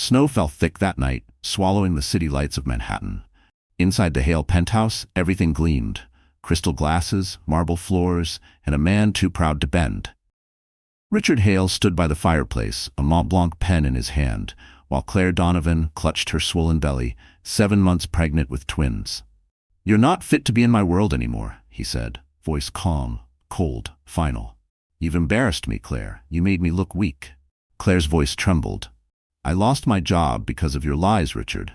Snow fell thick that night, swallowing the city lights of Manhattan. Inside the Hale penthouse, everything gleamed. Crystal glasses, marble floors, and a man too proud to bend. Richard Hale stood by the fireplace, a Mont Blanc pen in his hand, while Claire Donovan clutched her swollen belly, 7 months pregnant with twins. "You're not fit to be in my world anymore," he said, voice calm, cold, final. "You've embarrassed me, Claire. You made me look weak." Claire's voice trembled. "I lost my job because of your lies, Richard.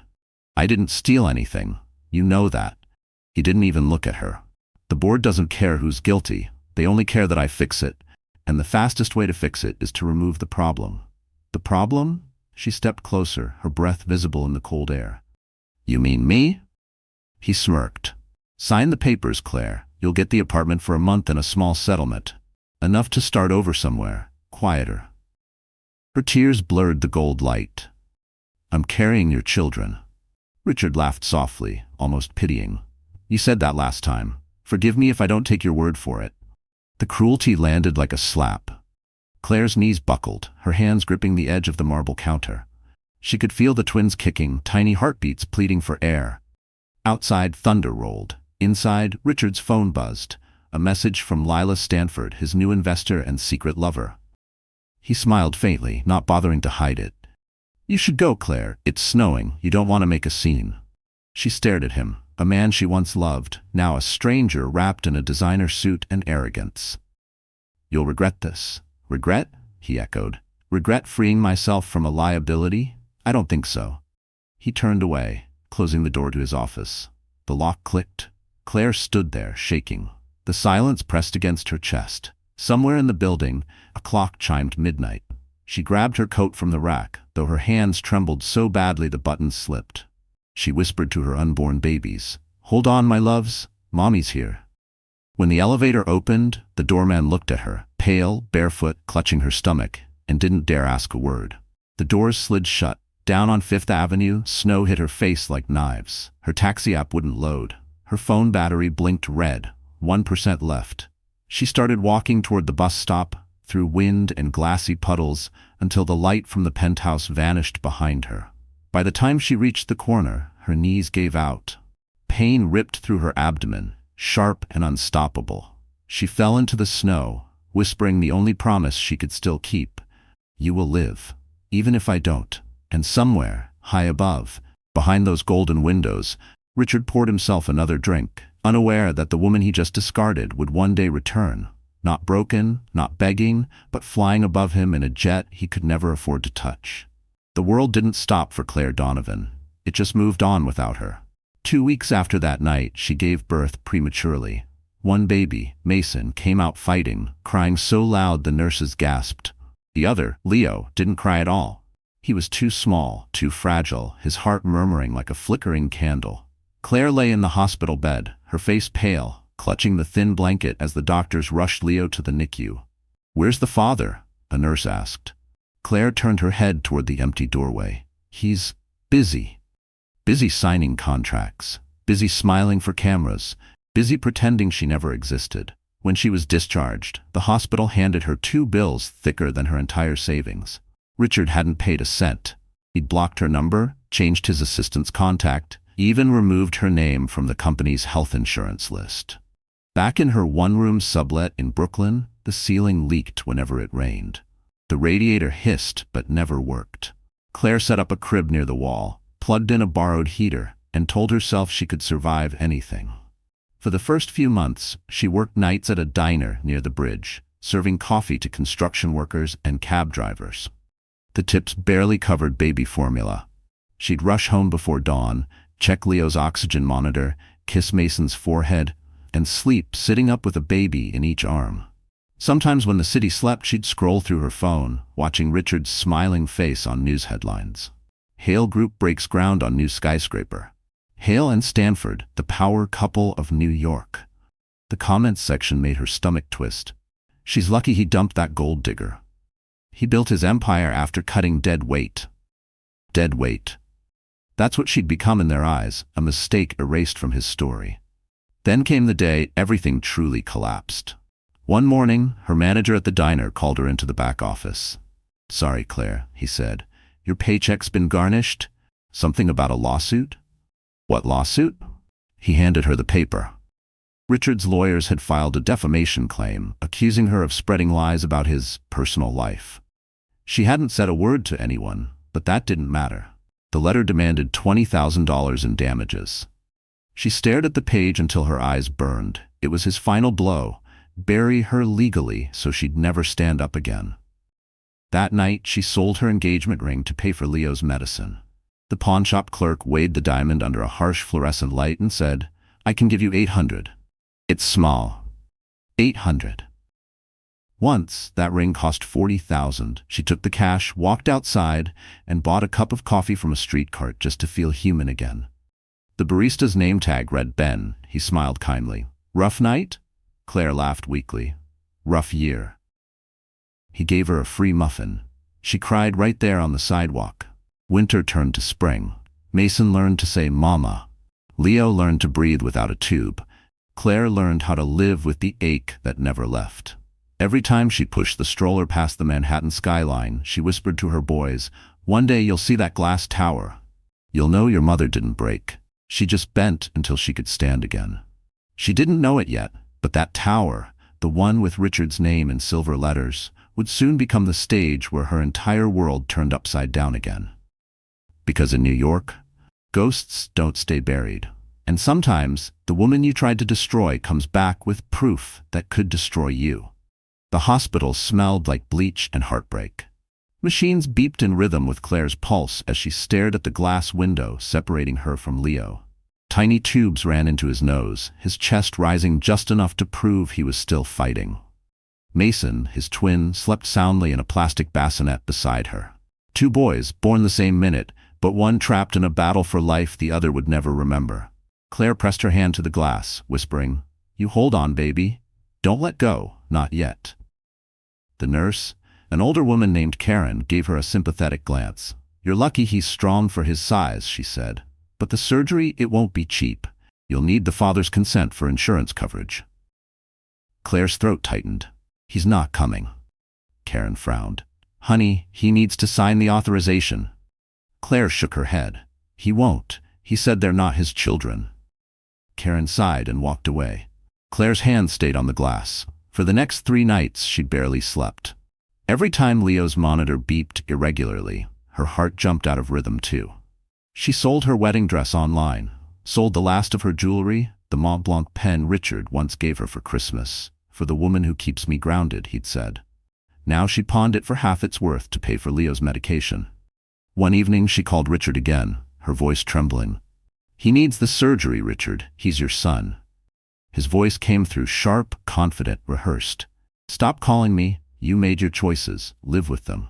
I didn't steal anything. You know that." He didn't even look at her. "The board doesn't care who's guilty. They only care that I fix it. And the fastest way to fix it is to remove the problem." "The problem?" She stepped closer, her breath visible in the cold air. "You mean me?" He smirked. "Sign the papers, Claire. You'll get the apartment for a month and a small settlement. Enough to start over somewhere, quieter." Her tears blurred the gold light. "I'm carrying your children." Richard laughed softly, almost pitying. "You said that last time. Forgive me if I don't take your word for it." The cruelty landed like a slap. Claire's knees buckled, her hands gripping the edge of the marble counter. She could feel the twins kicking, tiny heartbeats pleading for air. Outside, thunder rolled. Inside, Richard's phone buzzed. A message from Lila Stanford, his new investor and secret lover. He smiled faintly, not bothering to hide it. "You should go, Claire. It's snowing. You don't want to make a scene." She stared at him, a man she once loved, now a stranger wrapped in a designer suit and arrogance. "You'll regret this." "Regret?" he echoed. "Regret freeing myself from a liability? I don't think so." He turned away, closing the door to his office. The lock clicked. Claire stood there, shaking. The silence pressed against her chest. Somewhere in the building, a clock chimed midnight. She grabbed her coat from the rack, though her hands trembled so badly the buttons slipped. She whispered to her unborn babies, "Hold on, my loves. Mommy's here." When the elevator opened, the doorman looked at her, pale, barefoot, clutching her stomach, and didn't dare ask a word. The doors slid shut. Down on Fifth Avenue, snow hit her face like knives. Her taxi app wouldn't load. Her phone battery blinked red, 1% left. She started walking toward the bus stop, through wind and glassy puddles, until the light from the penthouse vanished behind her. By the time she reached the corner, her knees gave out. Pain ripped through her abdomen, sharp and unstoppable. She fell into the snow, whispering the only promise she could still keep. "You will live, even if I don't." And somewhere, high above, behind those golden windows, Richard poured himself another drink, unaware that the woman he just discarded would one day return, not broken, not begging, but flying above him in a jet he could never afford to touch. The world didn't stop for Claire Donovan. It just moved on without her. 2 weeks after that night, she gave birth prematurely. One baby, Mason, came out fighting, crying so loud the nurses gasped. The other, Leo, didn't cry at all. He was too small, too fragile, his heart murmuring like a flickering candle. Claire lay in the hospital bed, her face pale, clutching the thin blanket as the doctors rushed Leo to the NICU. "Where's the father?" a nurse asked. Claire turned her head toward the empty doorway. "He's busy. Busy signing contracts, busy smiling for cameras, busy pretending she never existed." When she was discharged, the hospital handed her 2 bills thicker than her entire savings. Richard hadn't paid a cent. He'd blocked her number, changed his assistant's contact, even removed her name from the company's health insurance list. Back in her one-room sublet in Brooklyn, the ceiling leaked whenever it rained. The radiator hissed but never worked. Claire set up a crib near the wall, plugged in a borrowed heater, and told herself she could survive anything. For the first few months, she worked nights at a diner near the bridge, serving coffee to construction workers and cab drivers. The tips barely covered baby formula. She'd rush home before dawn, check Leo's oxygen monitor, kiss Mason's forehead, and sleep sitting up with a baby in each arm. Sometimes when the city slept, she'd scroll through her phone, watching Richard's smiling face on news headlines. Hale Group breaks ground on new skyscraper. Hale and Stanford, the power couple of New York. The comments section made her stomach twist. She's lucky he dumped that gold digger. He built his empire after cutting dead weight. Dead weight. That's what she'd become in their eyes, a mistake erased from his story. Then came the day everything truly collapsed. One morning, her manager at the diner called her into the back office. "Sorry, Claire," he said. Your paycheck's been garnished? Something about a lawsuit? What lawsuit? He handed her the paper. Richard's lawyers had filed a defamation claim, accusing her of spreading lies about his personal life. She hadn't said a word to anyone, but that didn't matter. The letter demanded $20,000 in damages. She stared at the page until her eyes burned. It was his final blow. Bury her legally so she'd never stand up again. That night, she sold her engagement ring to pay for Leo's medicine. The pawnshop clerk weighed the diamond under a harsh fluorescent light and said, "I can give you 800. It's small. 800. Once, that ring cost 40,000. She took the cash, walked outside, and bought a cup of coffee from a street cart just to feel human again. The barista's name tag read Ben. He smiled kindly. Rough night? Claire laughed weakly. Rough year. He gave her a free muffin. She cried right there on the sidewalk. Winter turned to spring. Mason learned to say mama. Leo learned to breathe without a tube. Claire learned how to live with the ache that never left. Every time she pushed the stroller past the Manhattan skyline, she whispered to her boys, "One day you'll see that glass tower. You'll know your mother didn't break. She just bent until she could stand again." She didn't know it yet, but that tower, the one with Richard's name in silver letters, would soon become the stage where her entire world turned upside down again. Because in New York, ghosts don't stay buried. And sometimes, the woman you tried to destroy comes back with proof that could destroy you. The hospital smelled like bleach and heartbreak. Machines beeped in rhythm with Claire's pulse as she stared at the glass window separating her from Leo. Tiny tubes ran into his nose, his chest rising just enough to prove he was still fighting. Mason, his twin, slept soundly in a plastic bassinet beside her. Two boys, born the same minute, but one trapped in a battle for life the other would never remember. Claire pressed her hand to the glass, whispering, "You hold on, baby. Don't let go, not yet." The nurse, an older woman named Karen, gave her a sympathetic glance. "You're lucky he's strong for his size," she said. "But the surgery, it won't be cheap. You'll need the father's consent for insurance coverage." Claire's throat tightened. "He's not coming." Karen frowned. "Honey, he needs to sign the authorization." Claire shook her head. "He won't. He said they're not his children." Karen sighed and walked away. Claire's hand stayed on the glass. For the next 3 nights, she barely slept. Every time Leo's monitor beeped irregularly, her heart jumped out of rhythm too. She sold her wedding dress online, sold the last of her jewelry, the Mont Blanc pen Richard once gave her for Christmas. "For the woman who keeps me grounded," he'd said. Now she pawned it for half its worth to pay for Leo's medication. One evening she called Richard again, her voice trembling. "He needs the surgery, Richard. He's your son." His voice came through sharp, confident, rehearsed. "Stop calling me. You made your choices. Live with them.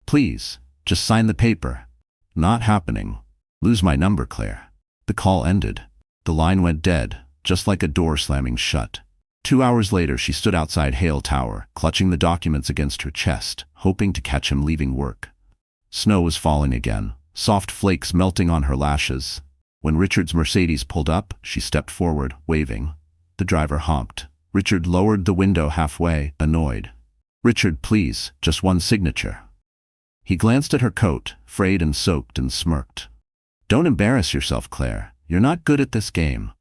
Please, just sign the paper." "Not happening." "Lose my number, Claire." The call ended. The line went dead, just like a door slamming shut. 2 hours later, she stood outside Hale Tower, clutching the documents against her chest, hoping to catch him leaving work. Snow was falling again, soft flakes melting on her lashes. When Richard's Mercedes pulled up, she stepped forward, waving. The driver honked. Richard lowered the window halfway, annoyed. "Richard, please, just one signature." He glanced at her coat, frayed and soaked, and smirked. "Don't embarrass yourself, Claire. You're not good at this game."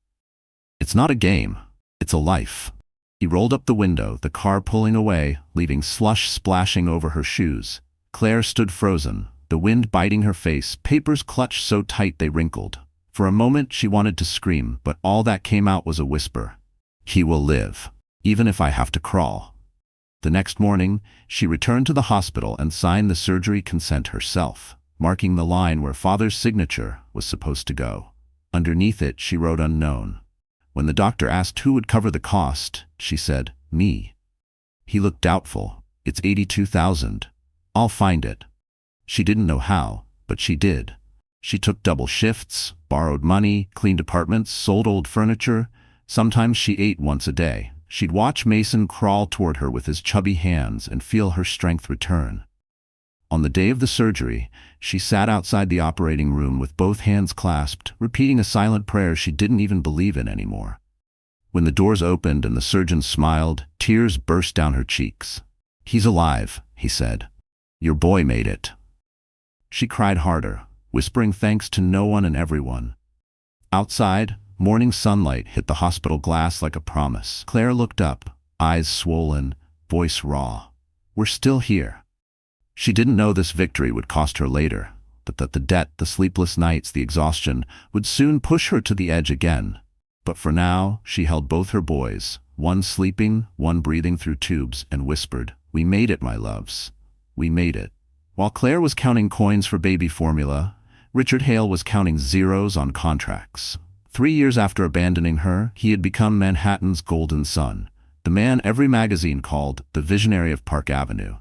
"It's not a game. It's a life." He rolled up the window, the car pulling away, leaving slush splashing over her shoes. Claire stood frozen, the wind biting her face, papers clutched so tight they wrinkled. For a moment she wanted to scream, but all that came out was a whisper. "He will live, even if I have to crawl." The next morning, she returned to the hospital and signed the surgery consent herself, marking the line where father's signature was supposed to go. Underneath it, she wrote unknown. When the doctor asked who would cover the cost, she said, "Me." He looked doubtful. "It's 82,000. I'll find it." She didn't know how, but she did. She took double shifts, borrowed money, cleaned apartments, sold old furniture. Sometimes she ate once a day. She'd watch Mason crawl toward her with his chubby hands and feel her strength return. On the day of the surgery, she sat outside the operating room with both hands clasped, repeating a silent prayer she didn't even believe in anymore. When the doors opened and the surgeon smiled, tears burst down her cheeks. "He's alive," he said. "Your boy made it." She cried harder, whispering thanks to no one and everyone. Outside, morning sunlight hit the hospital glass like a promise. Claire looked up, eyes swollen, voice raw. "We're still here." She didn't know this victory would cost her later, but that the debt, the sleepless nights, the exhaustion, would soon push her to the edge again. But for now, she held both her boys, one sleeping, one breathing through tubes, and whispered, "We made it, my loves. We made it." While Claire was counting coins for baby formula, Richard Hale was counting zeros on contracts. 3 years after abandoning her, he had become Manhattan's golden son, the man every magazine called the visionary of Park Avenue.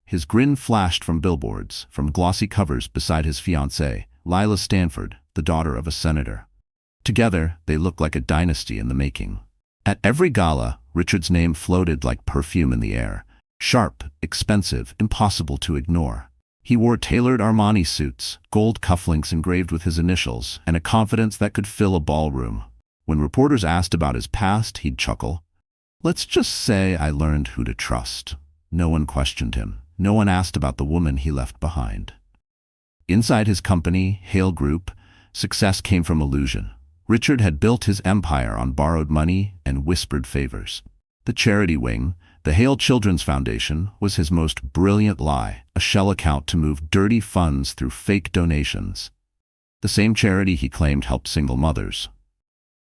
His grin flashed from billboards, from glossy covers beside his fiancée, Lila Stanford, the daughter of a senator. Together, they looked like a dynasty in the making. At every gala, Richard's name floated like perfume in the air. Sharp, expensive, impossible to ignore. He wore tailored Armani suits, gold cufflinks engraved with his initials, and a confidence that could fill a ballroom. When reporters asked about his past, he'd chuckle. "Let's just say I learned who to trust." No one questioned him. No one asked about the woman he left behind. Inside his company, Hale Group, success came from illusion. Richard had built his empire on borrowed money and whispered favors. The charity wing, the Hale Children's Foundation, was his most brilliant lie, a shell account to move dirty funds through fake donations. The same charity he claimed helped single mothers.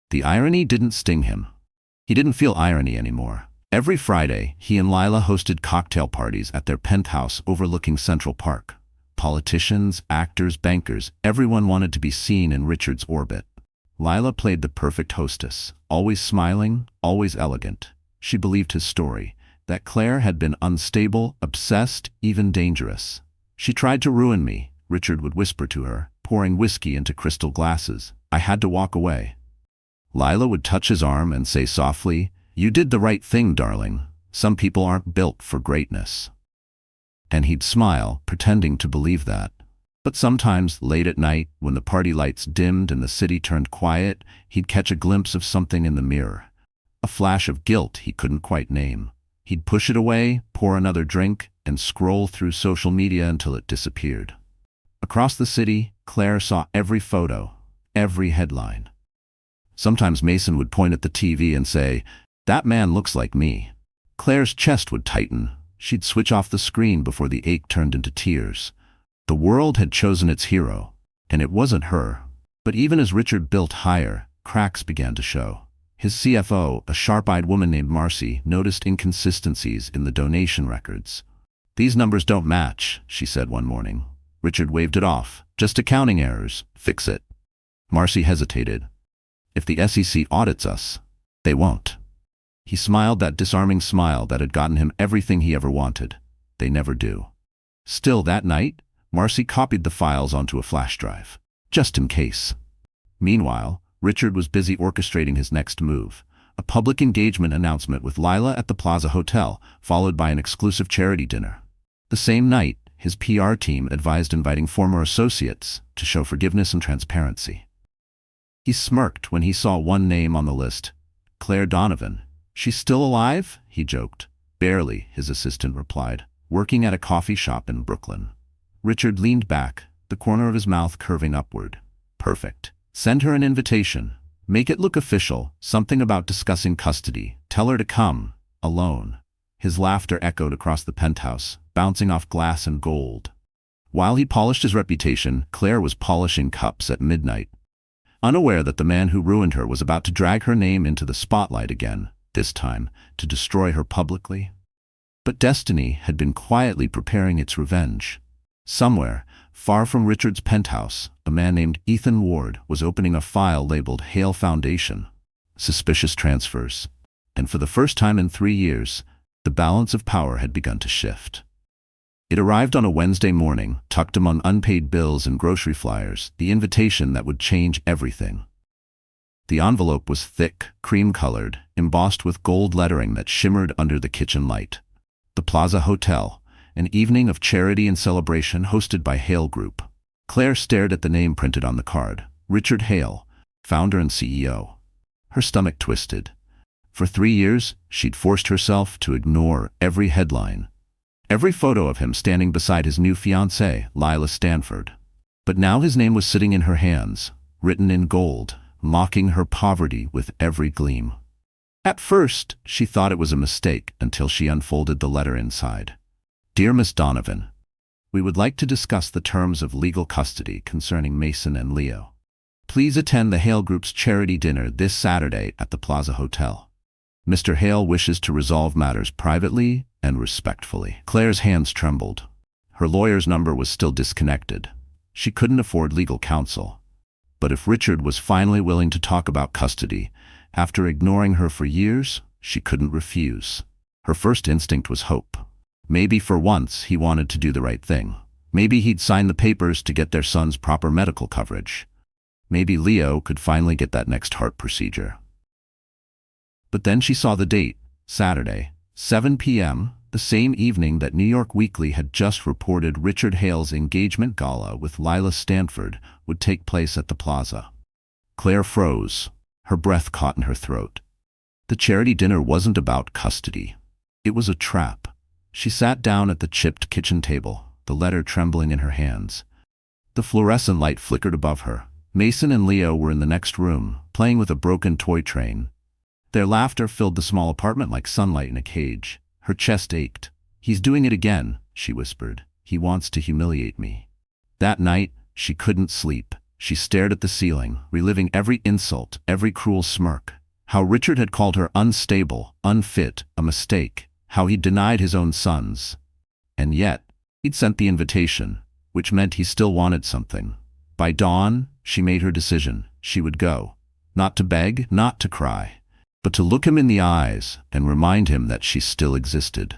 The irony didn't sting him. He didn't feel irony anymore. Every Friday, he and Lila hosted cocktail parties at their penthouse overlooking Central Park. Politicians, actors, bankers, everyone wanted to be seen in Richard's orbit. Lila played the perfect hostess, always smiling, always elegant. She believed his story, that Claire had been unstable, obsessed, even dangerous. "She tried to ruin me," Richard would whisper to her, pouring whiskey into crystal glasses. "I had to walk away." Lila would touch his arm and say softly, "You did the right thing, darling. Some people aren't built for greatness." And he'd smile, pretending to believe that. But sometimes, late at night, when the party lights dimmed and the city turned quiet, he'd catch a glimpse of something in the mirror. A flash of guilt he couldn't quite name. He'd push it away, pour another drink, and scroll through social media until it disappeared. Across the city, Claire saw every photo, every headline. Sometimes Mason would point at the TV and say, "That man looks like me." Claire's chest would tighten. She'd switch off the screen before the ache turned into tears. The world had chosen its hero, and it wasn't her. But even as Richard built higher, cracks began to show. His CFO, a sharp-eyed woman named Marcy, noticed inconsistencies in the donation records. "These numbers don't match," she said one morning. Richard waved it off. "Just accounting errors. Fix it." Marcy hesitated. "If the SEC audits us, they won't." He smiled that disarming smile that had gotten him everything he ever wanted. "They never do." Still, that night, Marcy copied the files onto a flash drive, just in case. Meanwhile, Richard was busy orchestrating his next move, a public engagement announcement with Lila at the Plaza Hotel, followed by an exclusive charity dinner. The same night, his PR team advised inviting former associates to show forgiveness and transparency. He smirked when he saw one name on the list, Claire Donovan. "She's still alive?" he joked. "Barely," his assistant replied, "working at a coffee shop in Brooklyn." Richard leaned back, the corner of his mouth curving upward. "Perfect. Send her an invitation. Make it look official, something about discussing custody. Tell her to come, alone." His laughter echoed across the penthouse, bouncing off glass and gold. While he polished his reputation, Claire was polishing cups at midnight, unaware that the man who ruined her was about to drag her name into the spotlight again, this time to destroy her publicly. But destiny had been quietly preparing its revenge. Somewhere, far from Richard's penthouse, a man named Ethan Ward was opening a file labeled Hale Foundation. Suspicious transfers. And for the first time in 3 years, the balance of power had begun to shift. It arrived on a Wednesday morning, tucked among unpaid bills and grocery flyers, the invitation that would change everything. The envelope was thick, cream-colored, embossed with gold lettering that shimmered under the kitchen light. The Plaza Hotel, an evening of charity and celebration hosted by Hale Group. Claire stared at the name printed on the card, Richard Hale, founder and CEO. Her stomach twisted. For 3 years, she'd forced herself to ignore every headline. Every photo of him standing beside his new fiancée, Lila Stanford. But now his name was sitting in her hands, written in gold, mocking her poverty with every gleam. At first, she thought it was a mistake until she unfolded the letter inside. Dear Miss Donovan, we would like to discuss the terms of legal custody concerning Mason and Leo. Please attend the Hale Group's charity dinner this Saturday at the Plaza Hotel. Mr. Hale wishes to resolve matters privately and respectfully. Claire's hands trembled. Her lawyer's number was still disconnected. She couldn't afford legal counsel. But if Richard was finally willing to talk about custody, after ignoring her for years, she couldn't refuse. Her first instinct was hope. Maybe for once he wanted to do the right thing. Maybe he'd sign the papers to get their son's proper medical coverage. Maybe Leo could finally get that next heart procedure. But then she saw the date, Saturday, 7 p.m., the same evening that New York Weekly had just reported Richard Hale's engagement gala with Lila Stanford would take place at the Plaza. Claire froze. Her breath caught in her throat. The charity dinner wasn't about custody. It was a trap. She sat down at the chipped kitchen table, the letter trembling in her hands. The fluorescent light flickered above her. Mason and Leo were in the next room, playing with a broken toy train. Their laughter filled the small apartment like sunlight in a cage. Her chest ached. He's doing it again, she whispered. He wants to humiliate me. That night, she couldn't sleep. She stared at the ceiling, reliving every insult, every cruel smirk. How Richard had called her unstable, unfit, a mistake. How he'd denied his own sons. And yet, he'd sent the invitation, which meant he still wanted something. By dawn, she made her decision. She would go. Not to beg, not to cry, but to look him in the eyes and remind him that she still existed.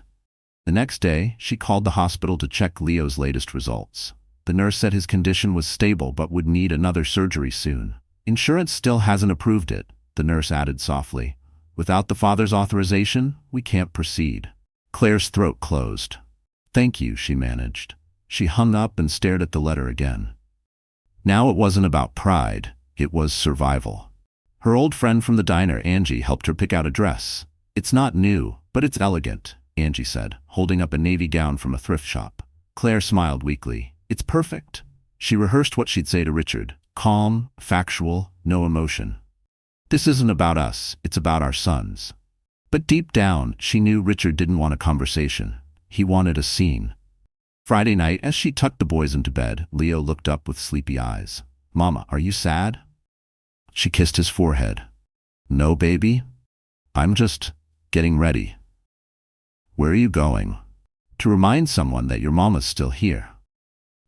The next day, she called the hospital to check Leo's latest results. The nurse said his condition was stable but would need another surgery soon. Insurance still hasn't approved it, the nurse added softly. Without the father's authorization, we can't proceed. Claire's throat closed. Thank you, she managed. She hung up and stared at the letter again. Now it wasn't about pride, it was survival. Her old friend from the diner, Angie, helped her pick out a dress. It's not new, but it's elegant, Angie said, holding up a navy gown from a thrift shop. Claire smiled weakly. It's perfect. She rehearsed what she'd say to Richard. Calm, factual, no emotion. This isn't about us, it's about our sons. But deep down, she knew Richard didn't want a conversation. He wanted a scene. Friday night, as she tucked the boys into bed, Leo looked up with sleepy eyes. Mama, are you sad? She kissed his forehead. No, baby. I'm just getting ready. Where are you going? To remind someone that your mama's still here.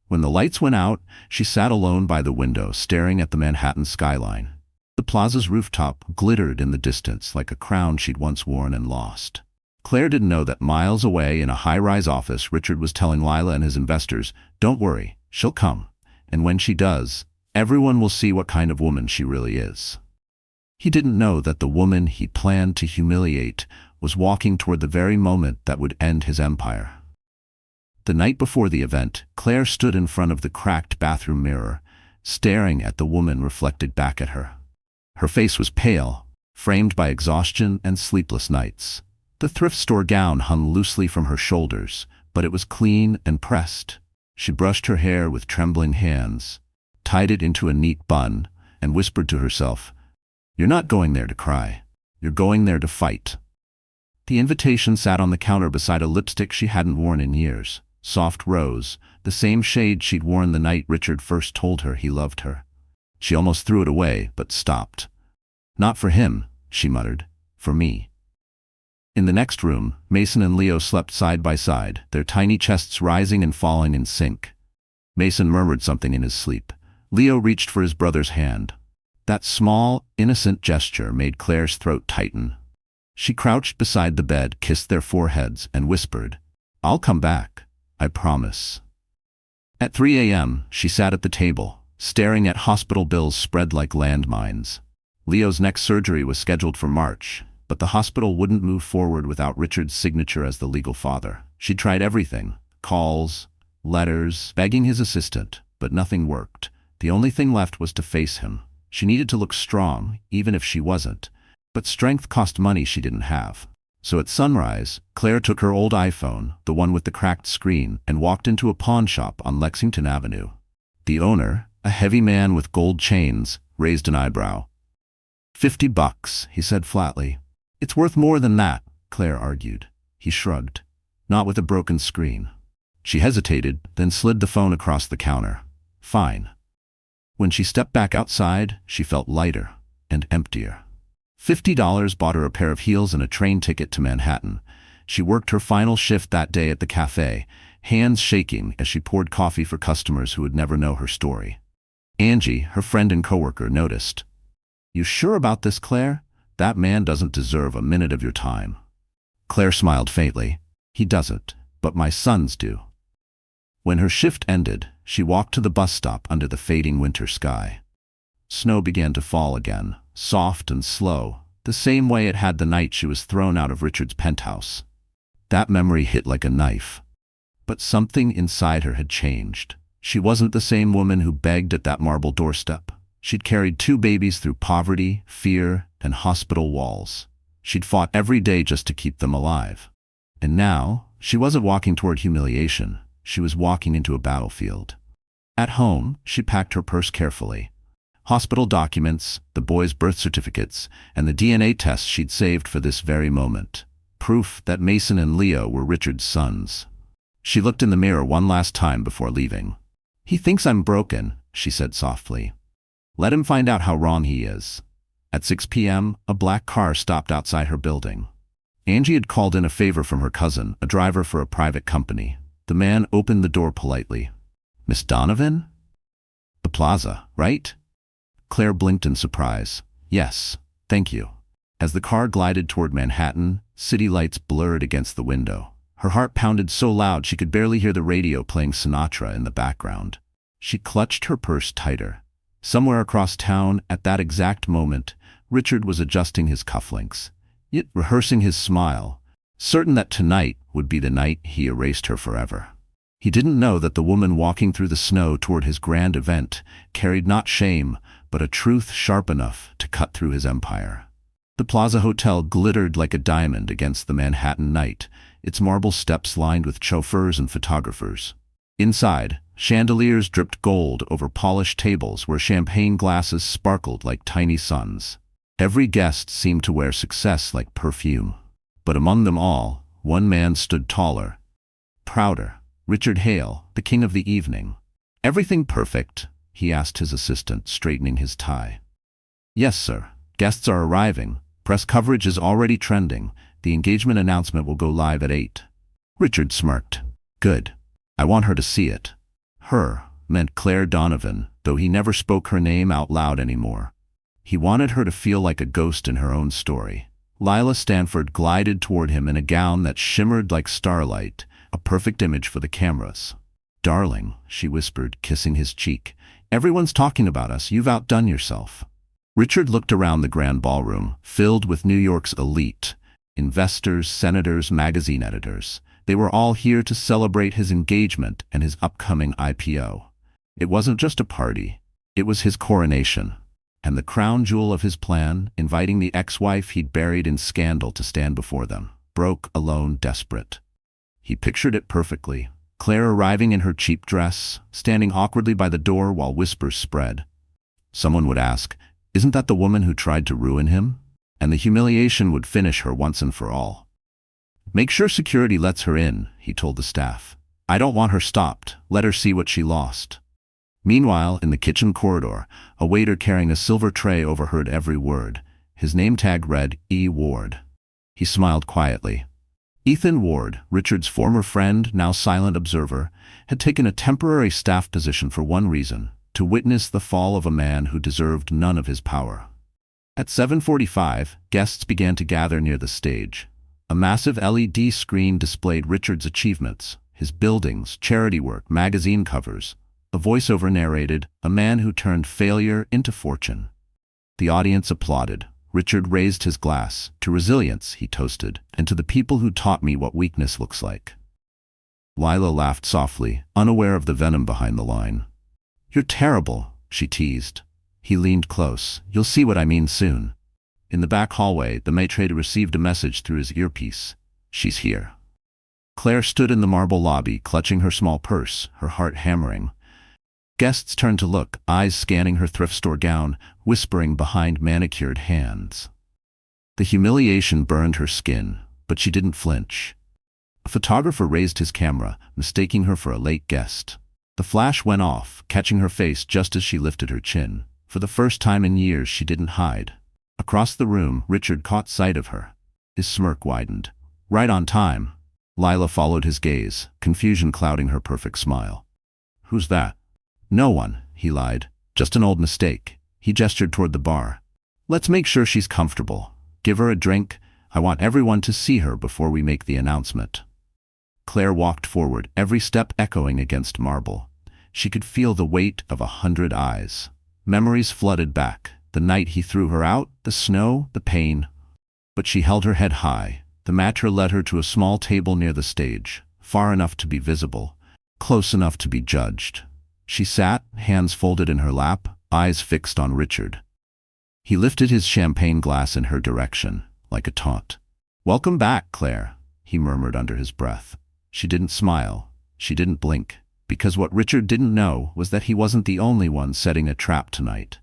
When the lights went out, she sat alone by the window, staring at the Manhattan skyline. The plaza's rooftop glittered in the distance like a crown she'd once worn and lost. Claire didn't know that miles away in a high-rise office, Richard was telling Lila and his investors, "Don't worry, she'll come. And when she does, everyone will see what kind of woman she really is." He didn't know that the woman he planned to humiliate was walking toward the very moment that would end his empire. The night before the event, Claire stood in front of the cracked bathroom mirror, staring at the woman reflected back at her. Her face was pale, framed by exhaustion and sleepless nights. The thrift store gown hung loosely from her shoulders, but it was clean and pressed. She brushed her hair with trembling hands, tied it into a neat bun, and whispered to herself, "You're not going there to cry. You're going there to fight." The invitation sat on the counter beside a lipstick she hadn't worn in years. Soft rose, the same shade she'd worn the night Richard first told her he loved her. She almost threw it away, but stopped. "Not for him," she muttered. "For me." In the next room, Mason and Leo slept side by side, their tiny chests rising and falling in sync. Mason murmured something in his sleep. Leo reached for his brother's hand. That small, innocent gesture made Claire's throat tighten. She crouched beside the bed, kissed their foreheads, and whispered, "I'll come back. I promise." At 3 a.m., she sat at the table, staring at hospital bills spread like landmines. Leo's next surgery was scheduled for March, but the hospital wouldn't move forward without Richard's signature as the legal father. She tried everything, calls, letters, begging his assistant, but nothing worked. The only thing left was to face him. She needed to look strong, even if she wasn't, but strength cost money she didn't have. So at sunrise, Claire took her old iPhone, the one with the cracked screen, and walked into a pawn shop on Lexington Avenue. The owner, a heavy man with gold chains, raised an eyebrow. $50, he said flatly. It's worth more than that, Claire argued. He shrugged. Not with a broken screen. She hesitated, then slid the phone across the counter. Fine. When she stepped back outside, she felt lighter and emptier. $50 bought her a pair of heels and a train ticket to Manhattan. She worked her final shift that day at the cafe, hands shaking as she poured coffee for customers who would never know her story. Angie, her friend and coworker, noticed. You sure about this, Claire? That man doesn't deserve a minute of your time. Claire smiled faintly. He doesn't, but my sons do. When her shift ended, she walked to the bus stop under the fading winter sky. Snow began to fall again, soft and slow, the same way it had the night she was thrown out of Richard's penthouse. That memory hit like a knife. But something inside her had changed. She wasn't the same woman who begged at that marble doorstep. She'd carried 2 babies through poverty, fear, and hospital walls. She'd fought every day just to keep them alive. And now, she wasn't walking toward humiliation. She was walking into a battlefield. At home, she packed her purse carefully. Hospital documents, the boys' birth certificates, and the DNA tests she'd saved for this very moment. Proof that Mason and Leo were Richard's sons. She looked in the mirror one last time before leaving. He thinks I'm broken, she said softly. Let him find out how wrong he is. At 6 p.m., a black car stopped outside her building. Angie had called in a favor from her cousin, a driver for a private company. The man opened the door politely. Miss Donovan? The plaza, right? Claire blinked in surprise. Yes, thank you. As the car glided toward Manhattan, city lights blurred against the window. Her heart pounded so loud she could barely hear the radio playing Sinatra in the background. She clutched her purse tighter. Somewhere across town, at that exact moment, Richard was adjusting his cufflinks, yet rehearsing his smile, certain that tonight would be the night he erased her forever. He didn't know that the woman walking through the snow toward his grand event carried not shame, but a truth sharp enough to cut through his empire. The Plaza Hotel glittered like a diamond against the Manhattan night, its marble steps lined with chauffeurs and photographers. Inside, chandeliers dripped gold over polished tables where champagne glasses sparkled like tiny suns. Every guest seemed to wear success like perfume. But among them all, one man stood taller, prouder. Richard Hale, the king of the evening. Everything perfect? He asked his assistant, straightening his tie. Yes, sir. Guests are arriving. Press coverage is already trending. The engagement announcement will go live at 8. Richard smirked. Good. I want her to see it. Her meant Claire Donovan, though he never spoke her name out loud anymore. He wanted her to feel like a ghost in her own story. Lila Stanford glided toward him in a gown that shimmered like starlight, a perfect image for the cameras. Darling, she whispered, kissing his cheek. Everyone's talking about us. You've outdone yourself. Richard looked around the grand ballroom, filled with New York's elite. Investors, senators, magazine editors. They were all here to celebrate his engagement and his upcoming IPO. It wasn't just a party. It was his coronation. And the crown jewel of his plan, inviting the ex-wife he'd buried in scandal to stand before them, broke alone, desperate. He pictured it perfectly. Claire arriving in her cheap dress, standing awkwardly by the door while whispers spread. Someone would ask, isn't that the woman who tried to ruin him? And the humiliation would finish her once and for all. Make sure security lets her in, he told the staff. I don't want her stopped. Let her see what she lost. Meanwhile, in the kitchen corridor, a waiter carrying a silver tray overheard every word. His name tag read, E. Ward. He smiled quietly. Ethan Ward, Richard's former friend, now silent observer, had taken a temporary staff position for one reason, to witness the fall of a man who deserved none of his power. At 7:45, guests began to gather near the stage. A massive LED screen displayed Richard's achievements, his buildings, charity work, magazine covers. A voiceover narrated, a man who turned failure into fortune. The audience applauded. Richard raised his glass. To resilience, he toasted, and to the people who taught me what weakness looks like. Lila laughed softly, unaware of the venom behind the line. You're terrible, she teased. He leaned close. You'll see what I mean soon. In the back hallway, the maitre received a message through his earpiece. "She's here." Claire stood in the marble lobby, clutching her small purse, her heart hammering. Guests turned to look, eyes scanning her thrift store gown, whispering behind manicured hands. The humiliation burned her skin, but she didn't flinch. A photographer raised his camera, mistaking her for a late guest. The flash went off, catching her face just as she lifted her chin. For the first time in years, she didn't hide. Across the room, Richard caught sight of her. His smirk widened. "Right on time." Lila followed his gaze, confusion clouding her perfect smile. "Who's that?" "No one," he lied. "Just an old mistake." He gestured toward the bar. "Let's make sure she's comfortable. Give her a drink. I want everyone to see her before we make the announcement." Claire walked forward, every step echoing against marble. She could feel the weight of 100 eyes. Memories flooded back. The night he threw her out, the snow, the pain. But she held her head high. The maitre led her to a small table near the stage, far enough to be visible, close enough to be judged. She sat, hands folded in her lap, eyes fixed on Richard. He lifted his champagne glass in her direction, like a taunt. "Welcome back, Claire," he murmured under his breath. She didn't smile. She didn't blink. Because what Richard didn't know was that he wasn't the only one setting a trap tonight.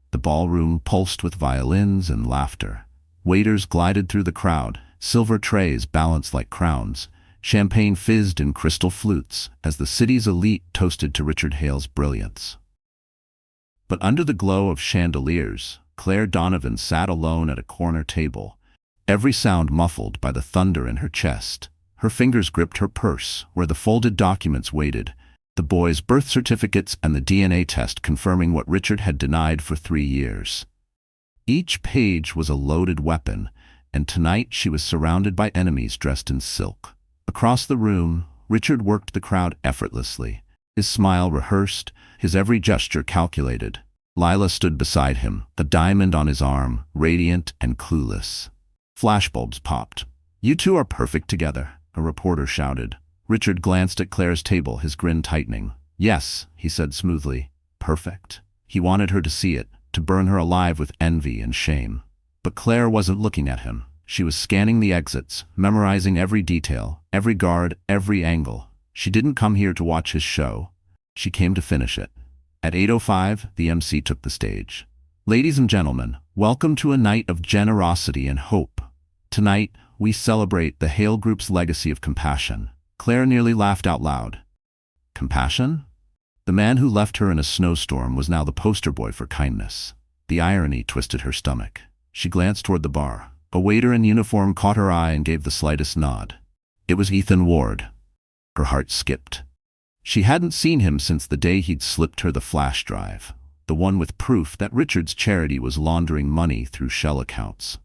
The ballroom pulsed with violins and laughter. Waiters glided through the crowd, silver trays balanced like crowns. Champagne fizzed in crystal flutes as the city's elite toasted to Richard Hale's brilliance. But under the glow of chandeliers, Claire Donovan sat alone at a corner table, every sound muffled by the thunder in her chest. Her fingers gripped her purse, where the folded documents waited, the boy's birth certificates and the DNA test confirming what Richard had denied for 3 years. Each page was a loaded weapon, and tonight she was surrounded by enemies dressed in silk. Across the room, Richard worked the crowd effortlessly, his smile rehearsed, his every gesture calculated. Lila stood beside him, the diamond on his arm, radiant and clueless. Flashbulbs popped. "You two are perfect together," a reporter shouted. Richard glanced at Claire's table, his grin tightening. "Yes," he said smoothly. "Perfect." He wanted her to see it, to burn her alive with envy and shame. But Claire wasn't looking at him. She was scanning the exits, memorizing every detail, every guard, every angle. She didn't come here to watch his show. She came to finish it. At 8:05, the MC took the stage. "Ladies and gentlemen, welcome to a night of generosity and hope. Tonight, we celebrate the Hale Group's legacy of compassion." Claire nearly laughed out loud. Compassion? The man who left her in a snowstorm was now the poster boy for kindness. The irony twisted her stomach. She glanced toward the bar. A waiter in uniform caught her eye and gave the slightest nod. It was Ethan Ward. Her heart skipped. She hadn't seen him since the day he'd slipped her the flash drive, the one with proof that Richard's charity was laundering money through shell accounts.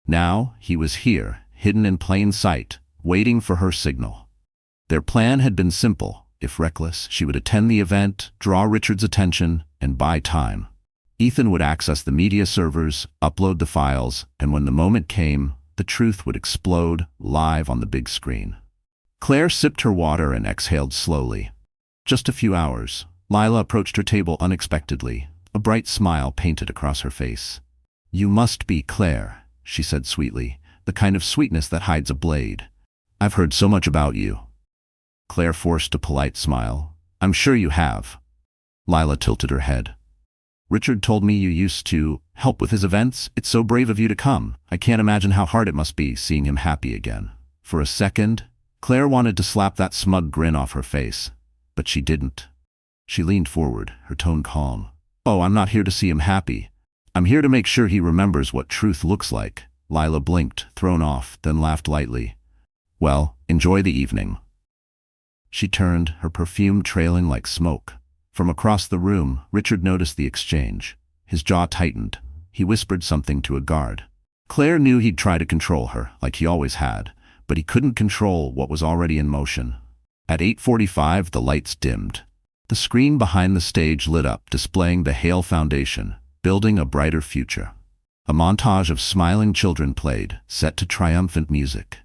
Now he was here, hidden in plain sight, waiting for her signal. Their plan had been simple. If reckless, she would attend the event, draw Richard's attention, and buy time. Ethan would access the media servers, upload the files, and when the moment came, the truth would explode live on the big screen. Claire sipped her water and exhaled slowly. Just a few hours. Lila approached her table unexpectedly. A bright smile painted across her face. "You must be Claire," she said sweetly, the kind of sweetness that hides a blade. "I've heard so much about you." Claire forced a polite smile. "I'm sure you have." Lila tilted her head. "Richard told me you used to help with his events. It's so brave of you to come. I can't imagine how hard it must be seeing him happy again." For a second, Claire wanted to slap that smug grin off her face, but she didn't. She leaned forward, her tone calm. "Oh, I'm not here to see him happy. I'm here to make sure he remembers what truth looks like." Lila blinked, thrown off, then laughed lightly. "Well, enjoy the evening." She turned, her perfume trailing like smoke. From across the room, Richard noticed the exchange. His jaw tightened. He whispered something to a guard. Claire knew he'd try to control her, like he always had, but he couldn't control what was already in motion. At 8:45, the lights dimmed. The screen behind the stage lit up, displaying the Hale Foundation, building a brighter future. A montage of smiling children played, set to triumphant music.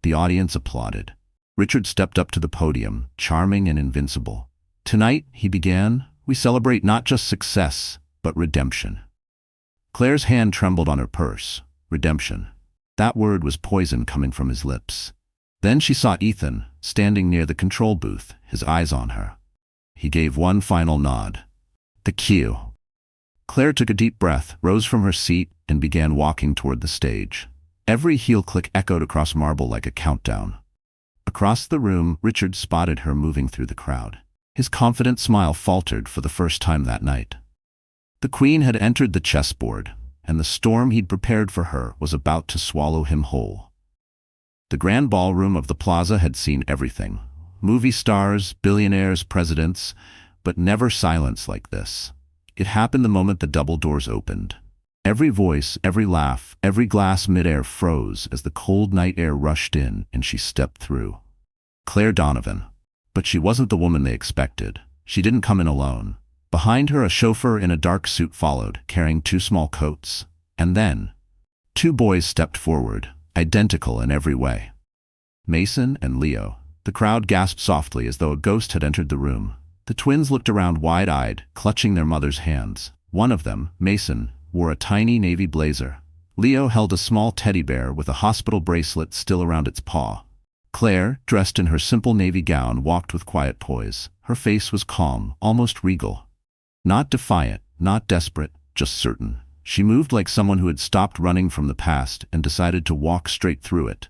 The audience applauded. Richard stepped up to the podium, charming and invincible. "Tonight," he began, "we celebrate not just success, but redemption." Claire's hand trembled on her purse. Redemption. That word was poison coming from his lips. Then she saw Ethan, standing near the control booth, his eyes on her. He gave one final nod. The cue. Claire took a deep breath, rose from her seat, and began walking toward the stage. Every heel click echoed across marble like a countdown. Across the room, Richard spotted her moving through the crowd. His confident smile faltered for the first time that night. The Queen had entered the chessboard, and the storm he'd prepared for her was about to swallow him whole. The grand ballroom of the plaza had seen everything. Movie stars, billionaires, presidents, but never silence like this. It happened the moment the double doors opened. Every voice, every laugh, every glass midair froze as the cold night air rushed in and she stepped through. Claire Donovan. But she wasn't the woman they expected. She didn't come in alone. Behind her, a chauffeur in a dark suit followed, carrying 2 small coats. And then, 2 boys stepped forward, identical in every way. Mason and Leo. The crowd gasped softly as though a ghost had entered the room. The twins looked around wide-eyed, clutching their mother's hands. One of them, Mason, wore a tiny navy blazer. Leo held a small teddy bear with a hospital bracelet still around its paw. Claire, dressed in her simple navy gown, walked with quiet poise. Her face was calm, almost regal. Not defiant, not desperate, just certain. She moved like someone who had stopped running from the past and decided to walk straight through it.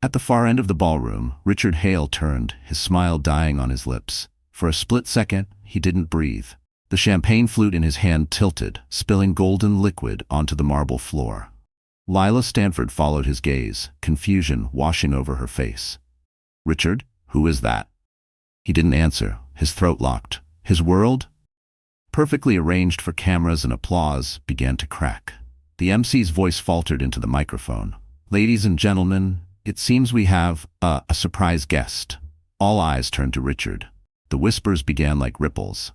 At the far end of the ballroom, Richard Hale turned, his smile dying on his lips. For a split second, he didn't breathe. The champagne flute in his hand tilted, spilling golden liquid onto the marble floor. Lila Stanford followed his gaze, confusion washing over her face. "Richard, who is that?" He didn't answer, his throat locked. His world, perfectly arranged for cameras and applause, began to crack. The MC's voice faltered into the microphone. "Ladies and gentlemen, it seems we have a surprise guest." All eyes turned to Richard. The whispers began like ripples.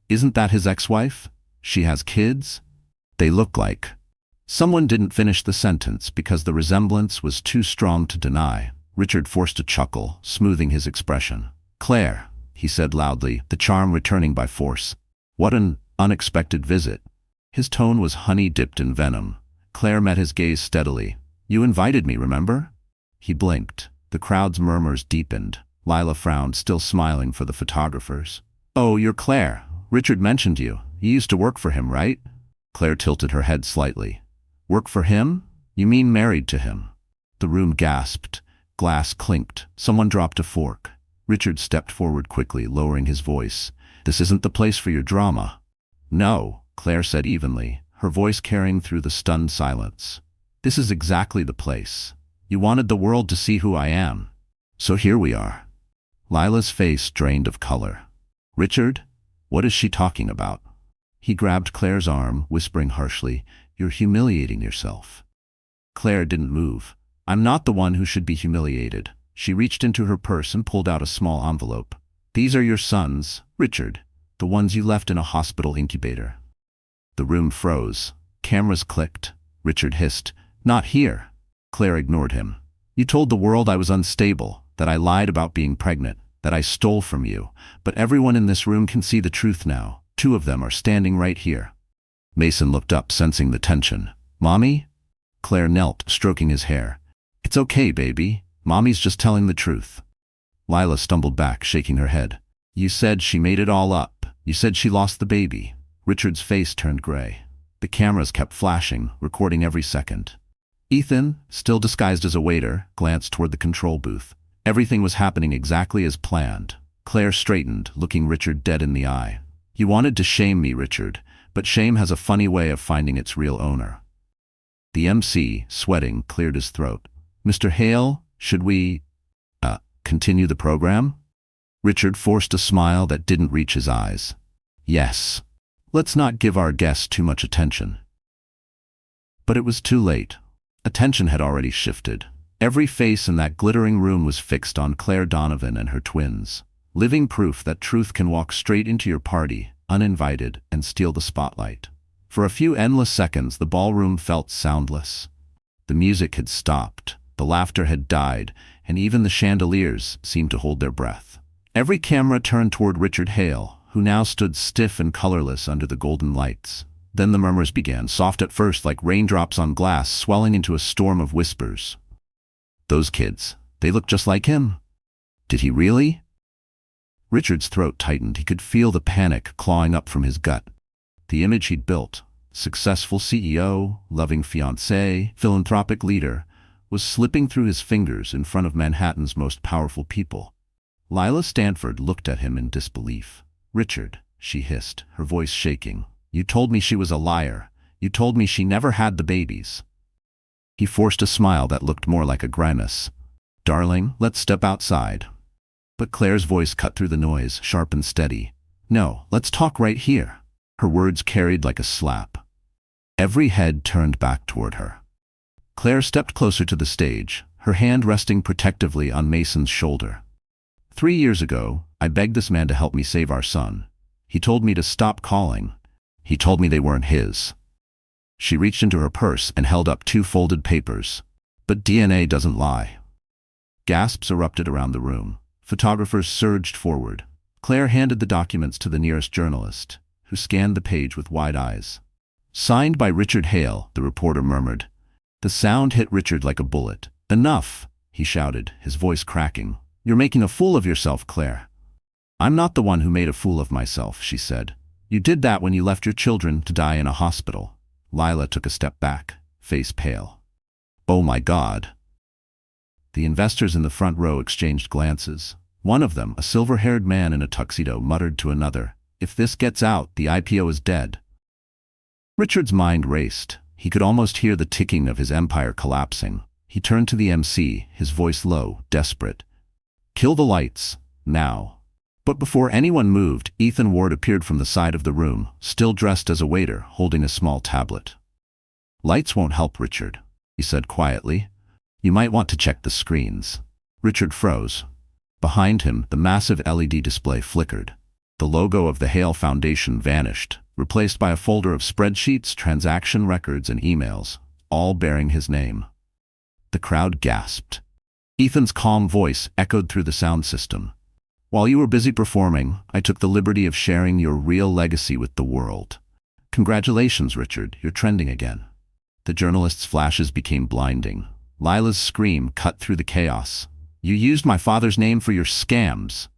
"Isn't that his ex-wife? She has kids? They look like..." Someone didn't finish the sentence because the resemblance was too strong to deny. Richard forced a chuckle, smoothing his expression. "Claire," he said loudly, the charm returning by force. "What an unexpected visit." His tone was honey dipped in venom. Claire met his gaze steadily. "You invited me, remember?" He blinked. The crowd's murmurs deepened. Lila frowned, still smiling for the photographers. "Oh, you're Claire. Richard mentioned you. You used to work for him, right?" Claire tilted her head slightly. "Work for him? You mean married to him?" The room gasped. Glass clinked. Someone dropped a fork. Richard stepped forward quickly, lowering his voice. "This isn't the place for your drama." "No," Claire said evenly, her voice carrying through the stunned silence. "This is exactly the place. You wanted the world to see who I am. So here we are." Lila's face drained of color. "Richard, what is she talking about?" He grabbed Claire's arm, whispering harshly, "You're humiliating yourself." Claire didn't move. "I'm not the one who should be humiliated." She reached into her purse and pulled out a small envelope. "These are your sons, Richard, the ones you left in a hospital incubator." The room froze. Cameras clicked. Richard hissed, "Not here." Claire ignored him. "You told the world I was unstable, that I lied about being pregnant, that I stole from you. But everyone in this room can see the truth now. 2 of them are standing right here." Mason looked up, sensing the tension. "Mommy?" Claire knelt, stroking his hair. "It's okay, baby. Mommy's just telling the truth." Lila stumbled back, shaking her head. "You said she made it all up. You said she lost the baby." Richard's face turned gray. The cameras kept flashing, recording every second. Ethan, still disguised as a waiter, glanced toward the control booth. Everything was happening exactly as planned. Claire straightened, looking Richard dead in the eye. "You wanted to shame me, Richard, but shame has a funny way of finding its real owner." The MC, sweating, cleared his throat. "Mr. Hale, should we, continue the program?" Richard forced a smile that didn't reach his eyes. "Yes. Let's not give our guests too much attention." But it was too late. Attention had already shifted. Every face in that glittering room was fixed on Claire Donovan and her twins. Living proof that truth can walk straight into your party, uninvited, and steal the spotlight. For a few endless seconds, the ballroom felt soundless. The music had stopped, the laughter had died, and even the chandeliers seemed to hold their breath. Every camera turned toward Richard Hale, who now stood stiff and colorless under the golden lights. Then the murmurs began, soft at first like raindrops on glass, swelling into a storm of whispers. Those kids, they look just like him. Did he really? Richard's throat tightened. He could feel the panic clawing up from his gut. The image he'd built, successful CEO, loving fiancé, philanthropic leader, was slipping through his fingers in front of Manhattan's most powerful people. Lila Stanford looked at him in disbelief. "Richard," she hissed, her voice shaking, "you told me she was a liar. You told me she never had the babies." He forced a smile that looked more like a grimace. "Darling, let's step outside." But Claire's voice cut through the noise, sharp and steady. "No, let's talk right here." Her words carried like a slap. Every head turned back toward her. Claire stepped closer to the stage, her hand resting protectively on Mason's shoulder. 3 years ago, I begged this man to help me save our son. He told me to stop calling. He told me they weren't his. She reached into her purse and held up 2 folded papers. "But DNA doesn't lie." Gasps erupted around the room. Photographers surged forward. Claire handed the documents to the nearest journalist, who scanned the page with wide eyes. "Signed by Richard Hale," the reporter murmured. The sound hit Richard like a bullet. "Enough," he shouted, his voice cracking. "You're making a fool of yourself, Claire." "I'm not the one who made a fool of myself," she said. "You did that when you left your children to die in a hospital." Lila took a step back, face pale. "Oh my God." The investors in the front row exchanged glances. One of them, a silver-haired man in a tuxedo, muttered to another, "If this gets out, the IPO is dead." Richard's mind raced. He could almost hear the ticking of his empire collapsing. He turned to the MC, his voice low, desperate. "Kill the lights, now." But before anyone moved, Ethan Ward appeared from the side of the room, still dressed as a waiter, holding a small tablet. "Lights won't help, Richard," he said quietly. "You might want to check the screens." Richard froze. Behind him, the massive LED display flickered. The logo of the Hale Foundation vanished, replaced by a folder of spreadsheets, transaction records, and emails, all bearing his name. The crowd gasped. Ethan's calm voice echoed through the sound system. "While you were busy performing, I took the liberty of sharing your real legacy with the world. Congratulations, Richard, you're trending again." The journalist's flashes became blinding. Lila's scream cut through the chaos. "You used my father's name for your scams."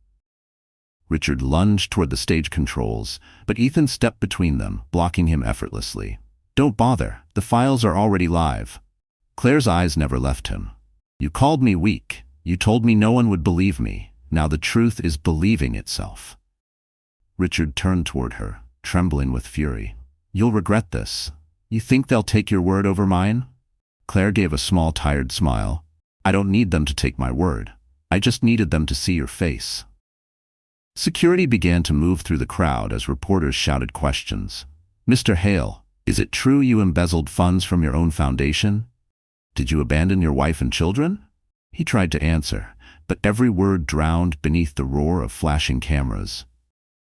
Richard lunged toward the stage controls, but Ethan stepped between them, blocking him effortlessly. "Don't bother, the files are already live." Claire's eyes never left him. "You called me weak. You told me no one would believe me. Now the truth is believing itself." Richard turned toward her, trembling with fury. "You'll regret this. You think they'll take your word over mine?" Claire gave a small, tired smile. "I don't need them to take my word. I just needed them to see your face." Security began to move through the crowd as reporters shouted questions. "Mr. Hale, is it true you embezzled funds from your own foundation? Did you abandon your wife and children?" He tried to answer, but every word drowned beneath the roar of flashing cameras.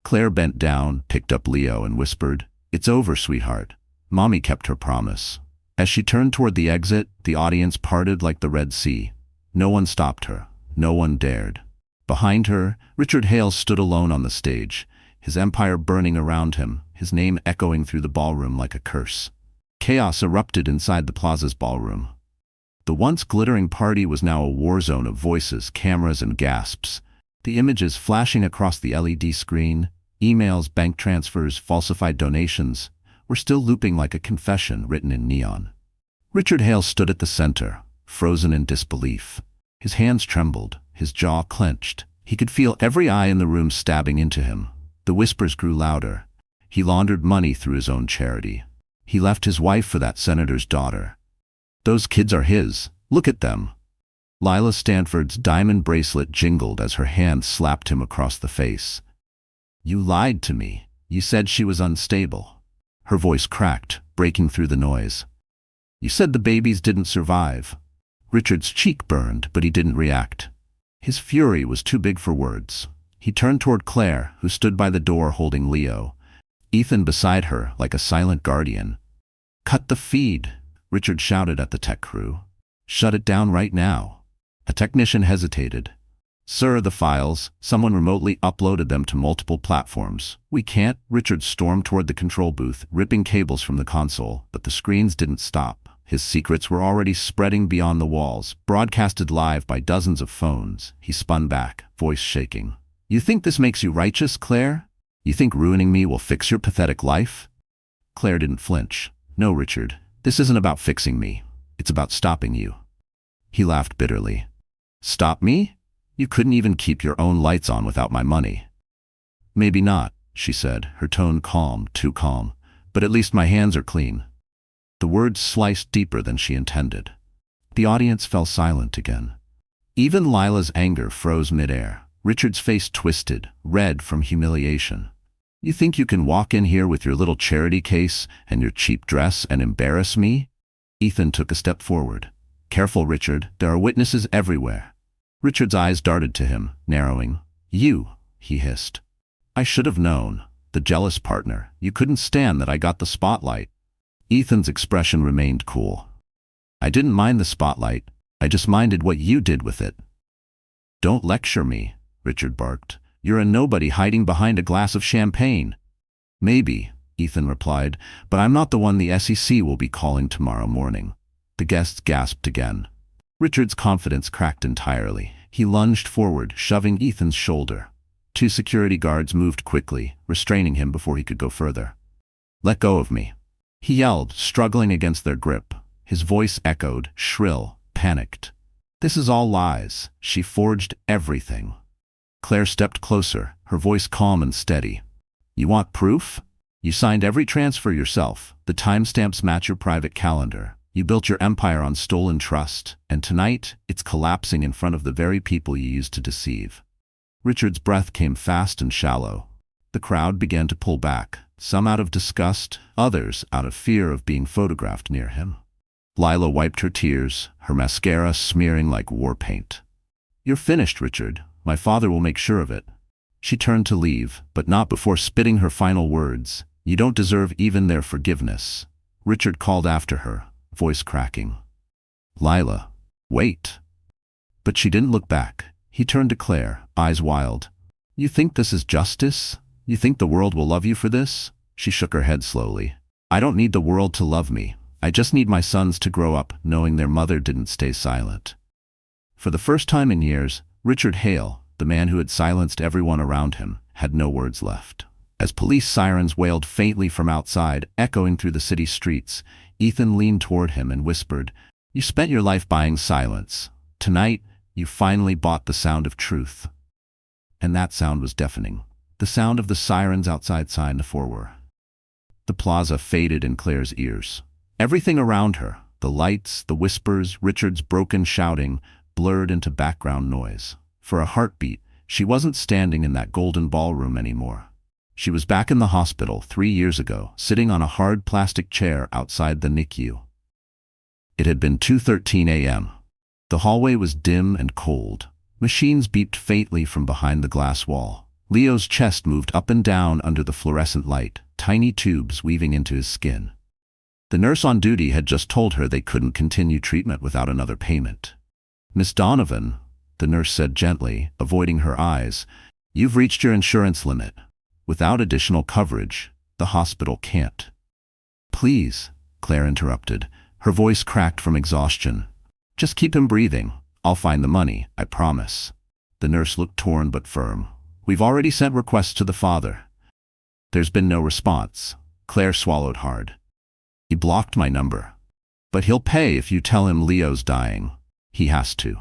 Claire bent down, picked up Leo, and whispered, "It's over, sweetheart. Mommy kept her promise." As she turned toward the exit, the audience parted like the Red Sea. No one stopped her. No one dared. Behind her, Richard Hale stood alone on the stage, his empire burning around him, his name echoing through the ballroom like a curse. Chaos erupted inside the plaza's ballroom. The once glittering party was now a war zone of voices, cameras, and gasps. The images flashing across the LED screen, emails, bank transfers, falsified donations, were still looping like a confession written in neon. Richard Hale stood at the center, frozen in disbelief. His hands trembled, his jaw clenched. He could feel every eye in the room stabbing into him. The whispers grew louder. He laundered money through his own charity. He left his wife for that senator's daughter. Those kids are his. Look at them. Lila Stanford's diamond bracelet jingled as her hand slapped him across the face. "You lied to me. You said she was unstable." Her voice cracked, breaking through the noise. "You said the babies didn't survive." Richard's cheek burned, but he didn't react. His fury was too big for words. He turned toward Claire, who stood by the door holding Leo. Ethan beside her, like a silent guardian. "Cut the feed," Richard shouted at the tech crew. "Shut it down right now." A technician hesitated. Sir, the files, someone remotely uploaded them to multiple platforms. We can't. Richard stormed toward the control booth, ripping cables from the console, but the screens didn't stop. His secrets were already spreading beyond the walls, broadcasted live by dozens of phones. He spun back, voice shaking. You think this makes you righteous, Claire? You think ruining me will fix your pathetic life? Claire didn't flinch. No, Richard, this isn't about fixing me. It's about stopping you. He laughed bitterly. Stop me? You couldn't even keep your own lights on without my money. Maybe not, she said, her tone calm, too calm, but at least my hands are clean. The words sliced deeper than she intended. The audience fell silent again. Even Lila's anger froze midair. Richard's face twisted, red from humiliation. You think you can walk in here with your little charity case and your cheap dress and embarrass me? Ethan took a step forward. Careful, Richard, there are witnesses everywhere. Richard's eyes darted to him, narrowing. You, he hissed. I should have known. The jealous partner. You couldn't stand that I got the spotlight. Ethan's expression remained cool. I didn't mind the spotlight. I just minded what you did with it. Don't lecture me, Richard barked. You're a nobody hiding behind a glass of champagne. Maybe, Ethan replied, but I'm not the one the SEC will be calling tomorrow morning. The guests gasped again. Richard's confidence cracked entirely. He lunged forward, shoving Ethan's shoulder. 2 security guards moved quickly, restraining him before he could go further. Let go of me, he yelled, struggling against their grip. His voice echoed, shrill, panicked. This is all lies. She forged everything. Claire stepped closer, her voice calm and steady. You want proof? You signed every transfer yourself. The timestamps match your private calendar. You built your empire on stolen trust, and tonight, it's collapsing in front of the very people you used to deceive. Richard's breath came fast and shallow. The crowd began to pull back, some out of disgust, others out of fear of being photographed near him. Lila wiped her tears, her mascara smearing like war paint. You're finished, Richard. My father will make sure of it. She turned to leave, but not before spitting her final words. You don't deserve even their forgiveness. Richard called after her, voice cracking. Lila, wait. But she didn't look back. He turned to Claire, eyes wild. You think this is justice? You think the world will love you for this? She shook her head slowly. I don't need the world to love me. I just need my sons to grow up knowing their mother didn't stay silent. For the first time in years, Richard Hale, the man who had silenced everyone around him, had no words left. As police sirens wailed faintly from outside, echoing through the city streets, Ethan leaned toward him and whispered, You spent your life buying silence. Tonight, you finally bought the sound of truth. And that sound was deafening. The sound of the sirens outside Sine-the-Forward. The plaza faded in Claire's ears. Everything around her, the lights, the whispers, Richard's broken shouting, blurred into background noise. For a heartbeat, she wasn't standing in that golden ballroom anymore. She was back in the hospital 3 years ago, sitting on a hard plastic chair outside the NICU. It had been 2:13 a.m. The hallway was dim and cold. Machines beeped faintly from behind the glass wall. Leo's chest moved up and down under the fluorescent light, tiny tubes weaving into his skin. The nurse on duty had just told her they couldn't continue treatment without another payment. Miss Donovan, the nurse said gently, avoiding her eyes, you've reached your insurance limit. Without additional coverage, the hospital can't. Please, Claire interrupted. Her voice cracked from exhaustion. Just keep him breathing. I'll find the money, I promise. The nurse looked torn but firm. We've already sent requests to the father. There's been no response. Claire swallowed hard. He blocked my number. But he'll pay if you tell him Leo's dying. He has to.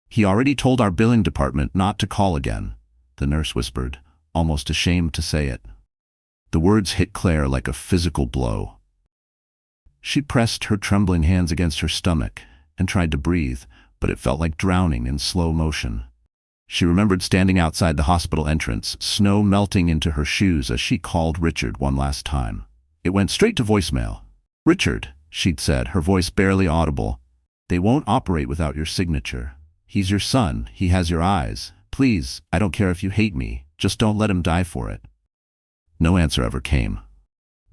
He already told our billing department not to call again, the nurse whispered, almost ashamed to say it. The words hit Claire like a physical blow. She pressed her trembling hands against her stomach and tried to breathe, but it felt like drowning in slow motion. She remembered standing outside the hospital entrance, snow melting into her shoes as she called Richard one last time. It went straight to voicemail. Richard, she'd said, her voice barely audible, they won't operate without your signature. He's your son. He has your eyes. Please, I don't care if you hate me. Just don't let him die for it. No answer ever came.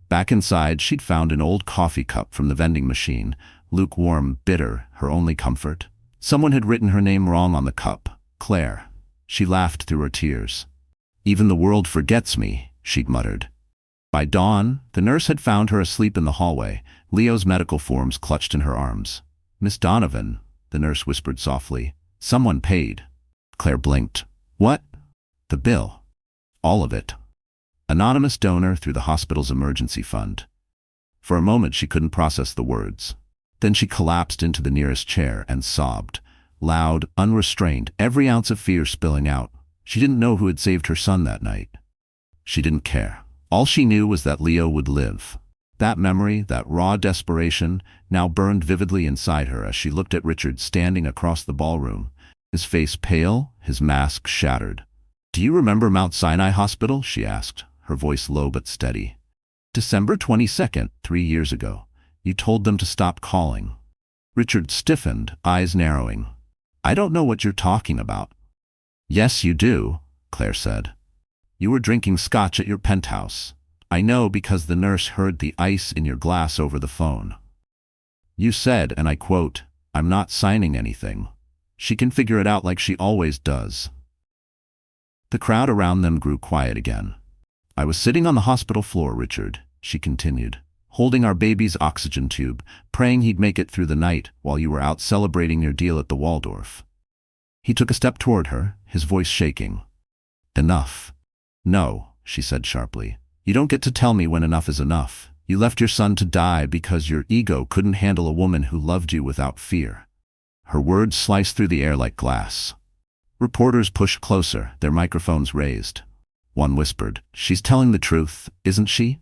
Back inside, she'd found an old coffee cup from the vending machine, lukewarm, bitter, her only comfort. Someone had written her name wrong on the cup. Claire. She laughed through her tears. "Even the world forgets me," she'd muttered. By dawn, the nurse had found her asleep in the hallway, Leo's medical forms clutched in her arms. "Miss Donovan," the nurse whispered softly. "Someone paid." Claire blinked. "What?" "The bill. All of it. Anonymous donor through the hospital's emergency fund." For a moment she couldn't process the words. Then she collapsed into the nearest chair and sobbed. Loud, unrestrained, every ounce of fear spilling out. She didn't know who had saved her son that night. She didn't care. All she knew was that Leo would live. That memory, that raw desperation, now burned vividly inside her as she looked at Richard standing across the ballroom, his face pale, his mask shattered. "Do you remember Mount Sinai Hospital?" she asked, her voice low but steady. "December 22nd, 3 years ago. You told them to stop calling." Richard stiffened, eyes narrowing. "I don't know what you're talking about." "Yes, you do," Claire said. "You were drinking scotch at your penthouse. I know because the nurse heard the ice in your glass over the phone. You said, and I quote, 'I'm not signing anything. She can figure it out like she always does.'" The crowd around them grew quiet again. "I was sitting on the hospital floor, Richard," she continued, "holding our baby's oxygen tube, praying he'd make it through the night while you were out celebrating your deal at the Waldorf." He took a step toward her, his voice shaking. "Enough." "No," she said sharply. "You don't get to tell me when enough is enough. You left your son to die because your ego couldn't handle a woman who loved you without fear." Her words sliced through the air like glass. Reporters pushed closer, their microphones raised. One whispered, "She's telling the truth, isn't she?"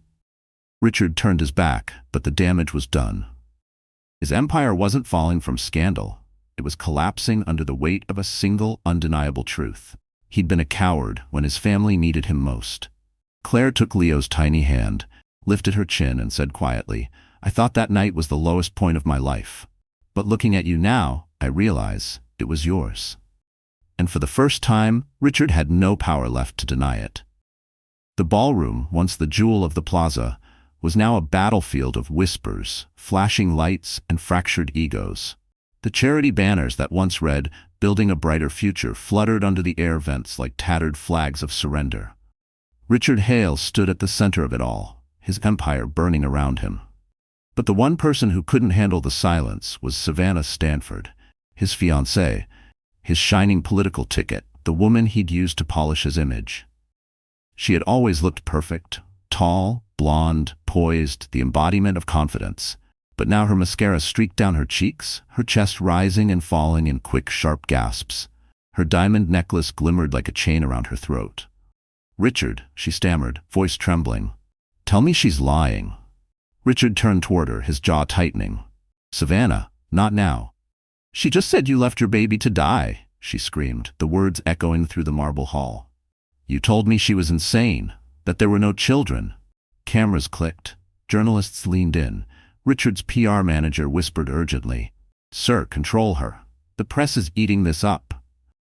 Richard turned his back, but the damage was done. His empire wasn't falling from scandal. It was collapsing under the weight of a single, undeniable truth. He'd been a coward when his family needed him most. Claire took Leo's tiny hand, lifted her chin and said quietly, "I thought that night was the lowest point of my life. But looking at you now, I realize it was yours." And for the first time, Richard had no power left to deny it. The ballroom, once the jewel of the plaza, was now a battlefield of whispers, flashing lights, and fractured egos. The charity banners that once read, "Building a Brighter Future," fluttered under the air vents like tattered flags of surrender. Richard Hale stood at the center of it all, his empire burning around him. But the one person who couldn't handle the silence was Savannah Stanford, his fiancée, his shining political ticket, the woman he'd used to polish his image. She had always looked perfect, tall, blonde, poised, the embodiment of confidence. But now her mascara streaked down her cheeks, her chest rising and falling in quick, sharp gasps. Her diamond necklace glimmered like a chain around her throat. "Richard," she stammered, voice trembling. "Tell me she's lying." Richard turned toward her, his jaw tightening. "Savannah, not now." "She just said you left your baby to die," she screamed, the words echoing through the marble hall. "You told me she was insane, that there were no children." Cameras clicked. Journalists leaned in. Richard's PR manager whispered urgently, "Sir, control her. The press is eating this up."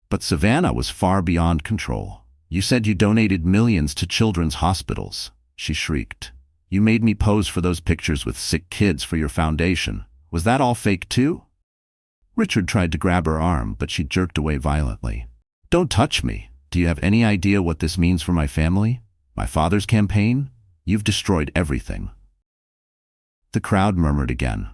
But Savannah was far beyond control. "You said you donated millions to children's hospitals," she shrieked. "You made me pose for those pictures with sick kids for your foundation. Was that all fake too?" Richard tried to grab her arm, but she jerked away violently. "Don't touch me. Do you have any idea what this means for my family? My father's campaign? You've destroyed everything." The crowd murmured again.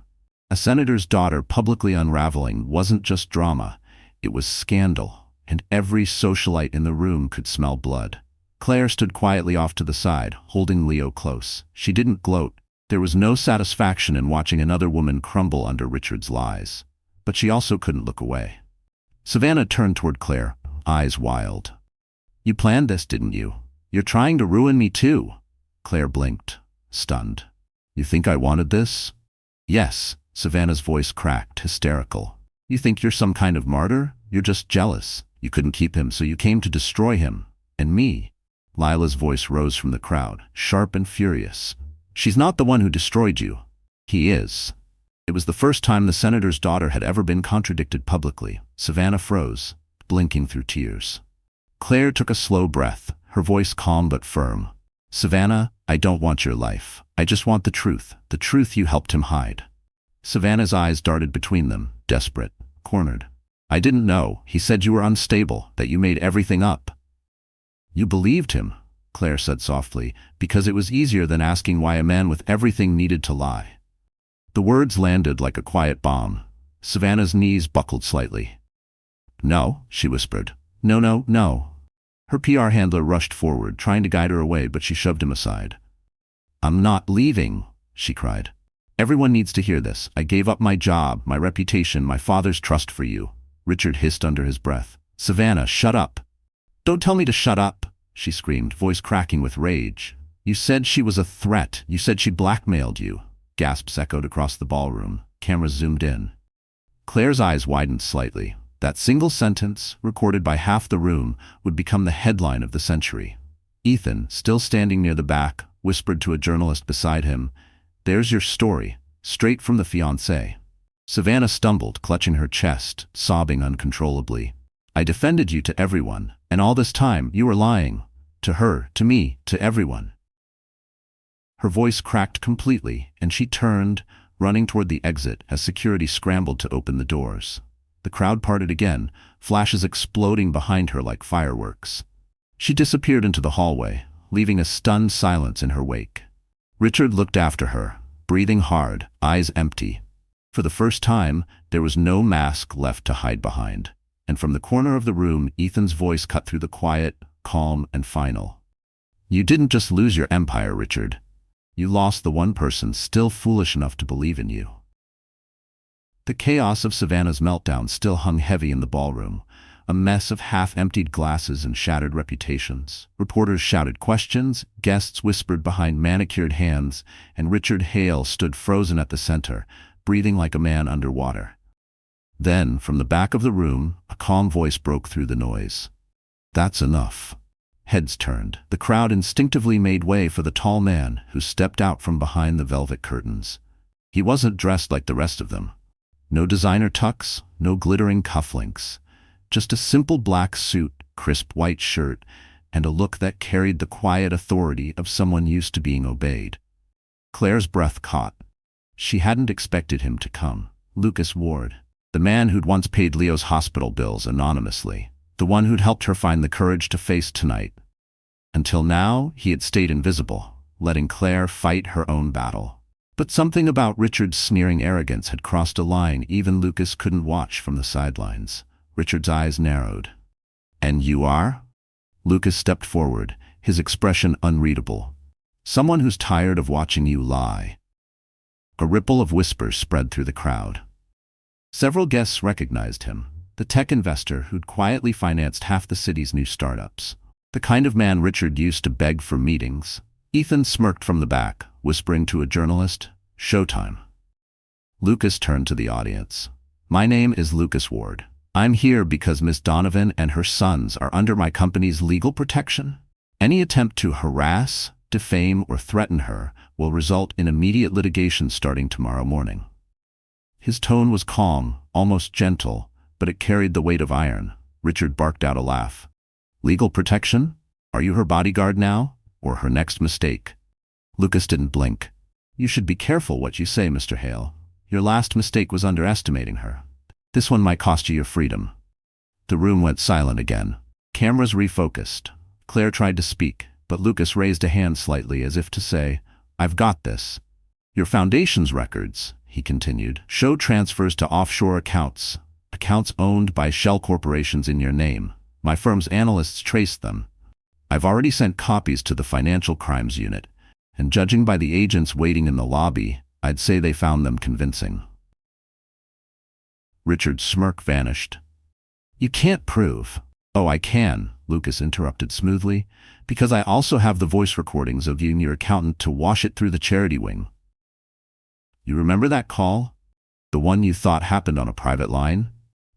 A senator's daughter publicly unraveling wasn't just drama, it was scandal. And every socialite in the room could smell blood. Claire stood quietly off to the side, holding Leo close. She didn't gloat. There was no satisfaction in watching another woman crumble under Richard's lies. But she also couldn't look away. Savannah turned toward Claire, eyes wild. "You planned this, didn't you? You're trying to ruin me too." Claire blinked, stunned. "You think I wanted this?" "Yes," Savannah's voice cracked, hysterical. "You think you're some kind of martyr? You're just jealous. You couldn't keep him, so you came to destroy him. And me." Lila's voice rose from the crowd, sharp and furious. "She's not the one who destroyed you. He is." It was the first time the senator's daughter had ever been contradicted publicly. Savannah froze, blinking through tears. Claire took a slow breath, her voice calm but firm. "Savannah, I don't want your life. I just want the truth you helped him hide." Savannah's eyes darted between them, desperate, cornered. I didn't know. He said you were unstable, that you made everything up. You believed him, Claire said softly, because it was easier than asking why a man with everything needed to lie. The words landed like a quiet bomb. Savannah's knees buckled slightly. No, she whispered. No, no, no. Her PR handler rushed forward, trying to guide her away, but she shoved him aside. I'm not leaving, she cried. Everyone needs to hear this. I gave up my job, my reputation, my father's trust for you. Richard hissed under his breath. Savannah, shut up. Don't tell me to shut up, she screamed, voice cracking with rage. You said she was a threat. You said she blackmailed you. Gasps echoed across the ballroom. Cameras zoomed in. Claire's eyes widened slightly. That single sentence, recorded by half the room, would become the headline of the century. Ethan, still standing near the back, whispered to a journalist beside him, There's your story, straight from the fiancé. Savannah stumbled, clutching her chest, sobbing uncontrollably. I defended you to everyone, and all this time you were lying. To her, to me, to everyone. Her voice cracked completely, and she turned, running toward the exit as security scrambled to open the doors. The crowd parted again, flashes exploding behind her like fireworks. She disappeared into the hallway, leaving a stunned silence in her wake. Richard looked after her, breathing hard, eyes empty. For the first time, there was no mask left to hide behind, and from the corner of the room, Ethan's voice cut through the quiet, calm and final. You didn't just lose your empire, Richard. You lost the one person still foolish enough to believe in you. The chaos of Savannah's meltdown still hung heavy in the ballroom, a mess of half-emptied glasses and shattered reputations. Reporters shouted questions, guests whispered behind manicured hands, and Richard Hale stood frozen at the center, breathing like a man underwater. Then, from the back of the room, a calm voice broke through the noise. That's enough. Heads turned. The crowd instinctively made way for the tall man who stepped out from behind the velvet curtains. He wasn't dressed like the rest of them. No designer tux, no glittering cufflinks. Just a simple black suit, crisp white shirt, and a look that carried the quiet authority of someone used to being obeyed. Claire's breath caught. She hadn't expected him to come. Lucas Ward, the man who'd once paid Leo's hospital bills anonymously, the one who'd helped her find the courage to face tonight. Until now, he had stayed invisible, letting Claire fight her own battle. But something about Richard's sneering arrogance had crossed a line even Lucas couldn't watch from the sidelines. Richard's eyes narrowed. And you are? Lucas stepped forward, his expression unreadable. Someone who's tired of watching you lie. A ripple of whispers spread through the crowd. Several guests recognized him, the tech investor who'd quietly financed half the city's new startups. The kind of man Richard used to beg for meetings. Ethan smirked from the back, whispering to a journalist, "Showtime." Lucas turned to the audience. My name is Lucas Ward. I'm here because Miss Donovan and her sons are under my company's legal protection. Any attempt to harass, defame, or threaten her will result in immediate litigation starting tomorrow morning. His tone was calm, almost gentle, but it carried the weight of iron. Richard barked out a laugh. Legal protection? Are you her bodyguard now, or her next mistake? Lucas didn't blink. You should be careful what you say, Mr. Hale. Your last mistake was underestimating her. This one might cost you your freedom. The room went silent again. Cameras refocused. Claire tried to speak, but Lucas raised a hand slightly as if to say, I've got this. Your foundation's records, he continued, show transfers to offshore accounts owned by shell corporations in your name. My firm's analysts traced them. I've already sent copies to the Financial Crimes Unit, and judging by the agents waiting in the lobby, I'd say they found them convincing. Richard's smirk vanished. You can't prove. Oh, I can, Lucas interrupted smoothly, because I also have the voice recordings of you and your accountant to wash it through the charity wing. You remember that call? The one you thought happened on a private line?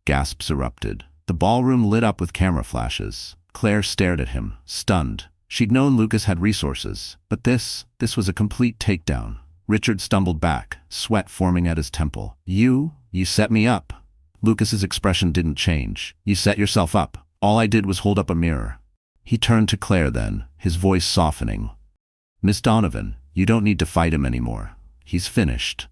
Gasps erupted. The ballroom lit up with camera flashes. Claire stared at him, stunned. She'd known Lucas had resources, but this was a complete takedown. Richard stumbled back, sweat forming at his temple. You set me up. Lucas's expression didn't change. You set yourself up. All I did was hold up a mirror. He turned to Claire then, his voice softening. Miss Donovan, you don't need to fight him anymore. He's finished.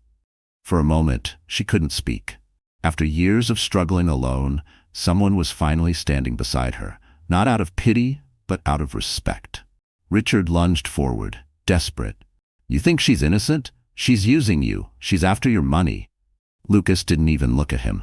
For a moment, she couldn't speak. After years of struggling alone, someone was finally standing beside her, not out of pity, but out of respect. Richard lunged forward, desperate. "You think she's innocent? She's using you. She's after your money." Lucas didn't even look at him.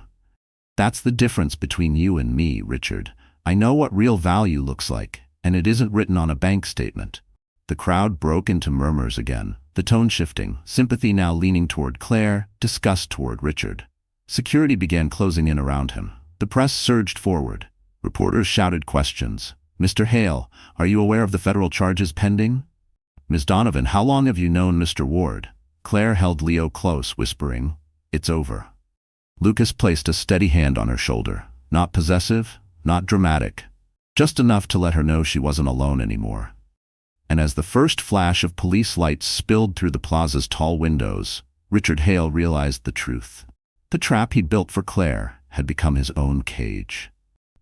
"That's the difference between you and me, Richard. I know what real value looks like, and it isn't written on a bank statement." The crowd broke into murmurs again, the tone shifting, sympathy now leaning toward Claire, disgust toward Richard. Security began closing in around him. The press surged forward. Reporters shouted questions. "Mr. Hale, are you aware of the federal charges pending?" "Ms. Donovan, how long have you known Mr. Ward?" Claire held Leo close, whispering, "It's over." Lucas placed a steady hand on her shoulder. Not possessive, not dramatic. Just enough to let her know she wasn't alone anymore. And as the first flash of police lights spilled through the plaza's tall windows, Richard Hale realized the truth. The trap he'd built for Claire had become his own cage.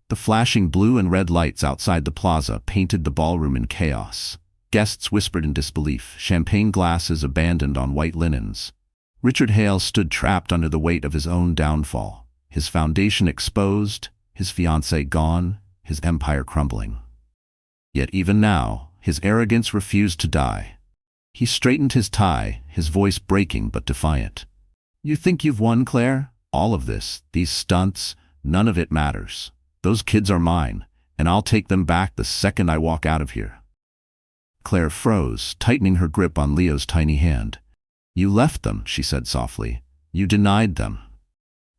The flashing blue and red lights outside the plaza painted the ballroom in chaos. Guests whispered in disbelief, champagne glasses abandoned on white linens. Richard Hale stood trapped under the weight of his own downfall, his foundation exposed, his fiancée gone, his empire crumbling. Yet even now, his arrogance refused to die. He straightened his tie, his voice breaking but defiant. "You think you've won, Claire? All of this, these stunts, none of it matters. Those kids are mine, and I'll take them back the second I walk out of here." Claire froze, tightening her grip on Leo's tiny hand. "You left them," she said softly. "You denied them."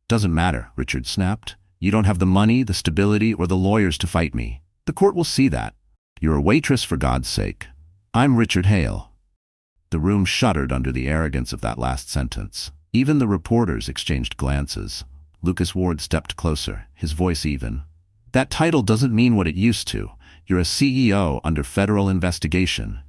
"Doesn't matter," Richard snapped. "You don't have the money, the stability, or the lawyers to fight me. The court will see that. You're a waitress, for God's sake. I'm Richard Hale." The room shuddered under the arrogance of that last sentence. Even the reporters exchanged glances. Lucas Ward stepped closer, his voice even. "That title doesn't mean what it used to. You're a CEO under federal investigation."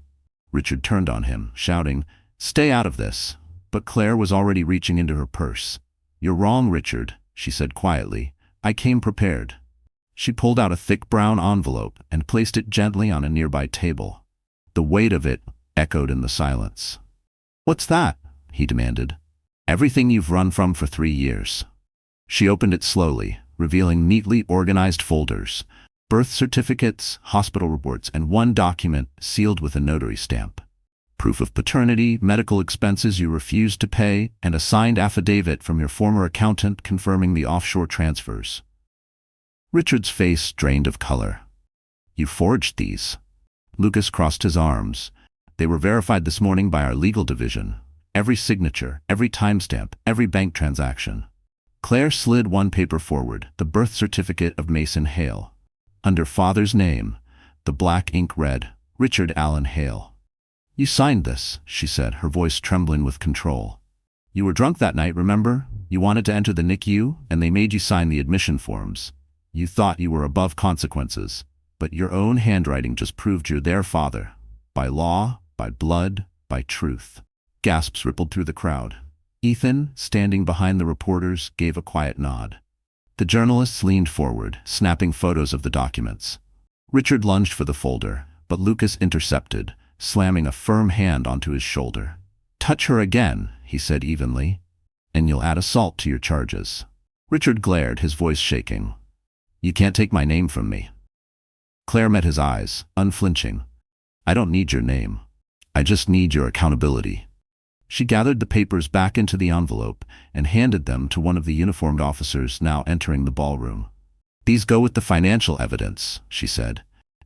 Richard turned on him, shouting, "Stay out of this." But Claire was already reaching into her purse. "You're wrong, Richard," she said quietly. "I came prepared." She pulled out a thick brown envelope and placed it gently on a nearby table. The weight of it echoed in the silence. "What's that?" he demanded. "Everything you've run from for 3 years." She opened it slowly, revealing neatly organized folders, birth certificates, hospital reports, and one document sealed with a notary stamp. Proof of paternity, medical expenses you refused to pay, and a signed affidavit from your former accountant confirming the offshore transfers. Richard's face drained of color. "You forged these." Lucas crossed his arms. "They were verified this morning by our legal division. Every signature, every timestamp, every bank transaction." Claire slid one paper forward, the birth certificate of Mason Hale. Under father's name, the black ink read, Richard Allen Hale. "You signed this," she said, her voice trembling with control. "You were drunk that night, remember? You wanted to enter the NICU, and they made you sign the admission forms. You thought you were above consequences, but your own handwriting just proved you're their father. By law, by blood, by truth." Gasps rippled through the crowd. Ethan, standing behind the reporters, gave a quiet nod. The journalists leaned forward, snapping photos of the documents. Richard lunged for the folder, but Lucas intercepted, slamming a firm hand onto his shoulder. "Touch her again," he said evenly, "and you'll add assault to your charges." Richard glared, his voice shaking. "You can't take my name from me." Claire met his eyes, unflinching. "I don't need your name. I just need your accountability." She gathered the papers back into the envelope and handed them to one of the uniformed officers now entering the ballroom. "These go with the financial evidence," she said,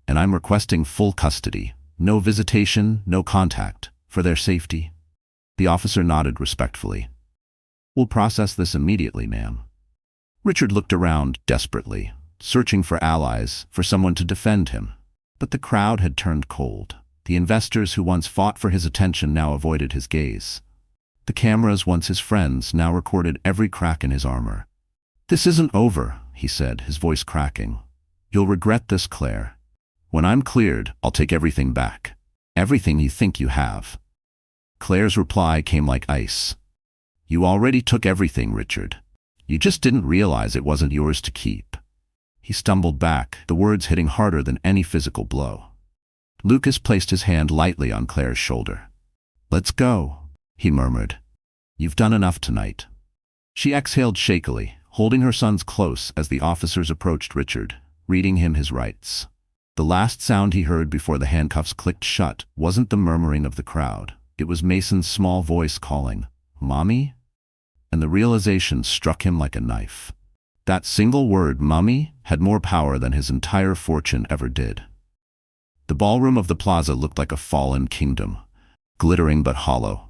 "and I'm requesting full custody. No visitation, no contact, for their safety." The officer nodded respectfully. "We'll process this immediately, ma'am." Richard looked around desperately, searching for allies, for someone to defend him. But the crowd had turned cold. The investors who once fought for his attention now avoided his gaze. The cameras, once his friends, now recorded every crack in his armor. "This isn't over," he said, his voice cracking. "You'll regret this, Claire. When I'm cleared, I'll take everything back. Everything you think you have." Claire's reply came like ice. "You already took everything, Richard. You just didn't realize it wasn't yours to keep." He stumbled back, the words hitting harder than any physical blow. Lucas placed his hand lightly on Claire's shoulder. "Let's go," he murmured. "You've done enough tonight." She exhaled shakily, holding her sons close as the officers approached Richard, reading him his rights. The last sound he heard before the handcuffs clicked shut wasn't the murmuring of the crowd. It was Mason's small voice calling, "Mommy?" And the realization struck him like a knife. That single word, "Mommy," had more power than his entire fortune ever did. The ballroom of the plaza looked like a fallen kingdom, glittering but hollow.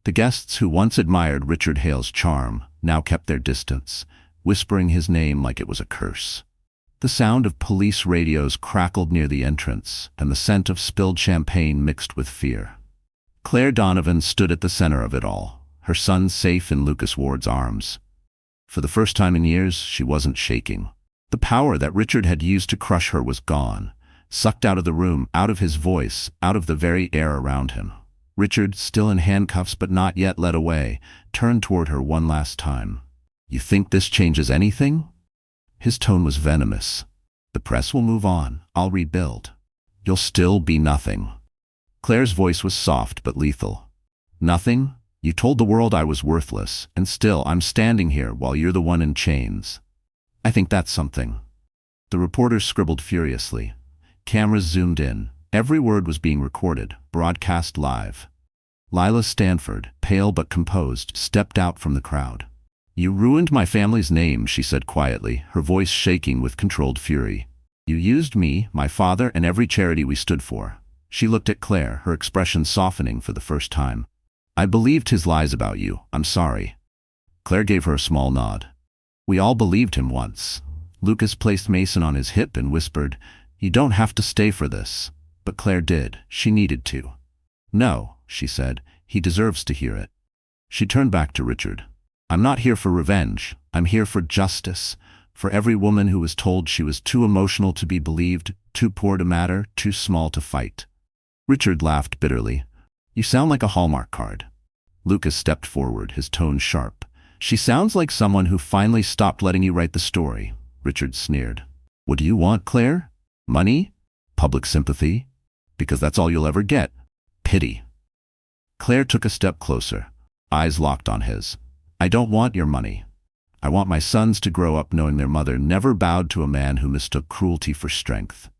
The guests who once admired Richard Hale's charm now kept their distance, whispering his name like it was a curse. The sound of police radios crackled near the entrance, and the scent of spilled champagne mixed with fear. Claire Donovan stood at the center of it all, her son safe in Lucas Ward's arms. For the first time in years, she wasn't shaking. The power that Richard had used to crush her was gone, sucked out of the room, out of his voice, out of the very air around him. Richard, still in handcuffs but not yet led away, turned toward her one last time. "You think this changes anything?" His tone was venomous. "The press will move on. I'll rebuild. You'll still be nothing." Claire's voice was soft but lethal. "Nothing? You told the world I was worthless, and still I'm standing here while you're the one in chains. I think that's something." The reporters scribbled furiously. Cameras zoomed in. Every word was being recorded, broadcast live. Lila Stanford, pale but composed, stepped out from the crowd. "You ruined my family's name," she said quietly, her voice shaking with controlled fury. "You used me, my father, and every charity we stood for." She looked at Claire, her expression softening for the first time. "I believed his lies about you. I'm sorry." Claire gave her a small nod. "We all believed him once." Lucas placed Mason on his hip and whispered, "You don't have to stay for this." But Claire did. She needed to. "No," she said. "He deserves to hear it." She turned back to Richard. "I'm not here for revenge. I'm here for justice. For every woman who was told she was too emotional to be believed, too poor to matter, too small to fight." Richard laughed bitterly. "You sound like a Hallmark card." Lucas stepped forward, his tone sharp. "She sounds like someone who finally stopped letting you write the story." Richard sneered. "What do you want, Claire? Money? Public sympathy? Because that's all you'll ever get. Pity." Claire took a step closer, eyes locked on his. "I don't want your money. I want my sons to grow up knowing their mother never bowed to a man who mistook cruelty for strength."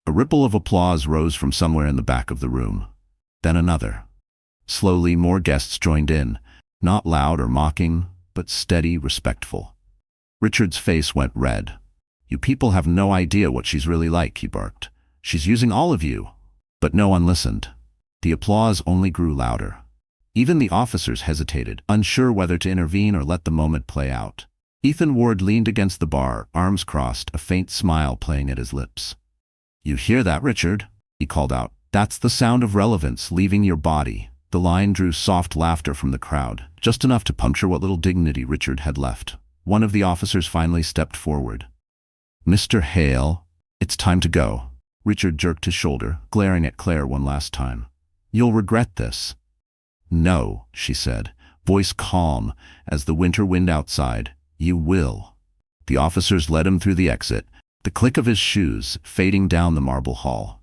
A ripple of applause rose from somewhere in the back of the room. Then another. Slowly, more guests joined in, not loud or mocking, but steady, respectful. Richard's face went red. "You people have no idea what she's really like," he barked. "She's using all of you." But no one listened. The applause only grew louder. Even the officers hesitated, unsure whether to intervene or let the moment play out. Ethan Ward leaned against the bar, arms crossed, a faint smile playing at his lips. "You hear that, Richard?" he called out. "That's the sound of relevance leaving your body." The line drew soft laughter from the crowd, just enough to puncture what little dignity Richard had left. One of the officers finally stepped forward. "Mr. Hale, it's time to go." Richard jerked his shoulder, glaring at Claire one last time. "You'll regret this." "No," she said, voice calm as the winter wind outside. "You will." The officers led him through the exit, the click of his shoes fading down the marble hall.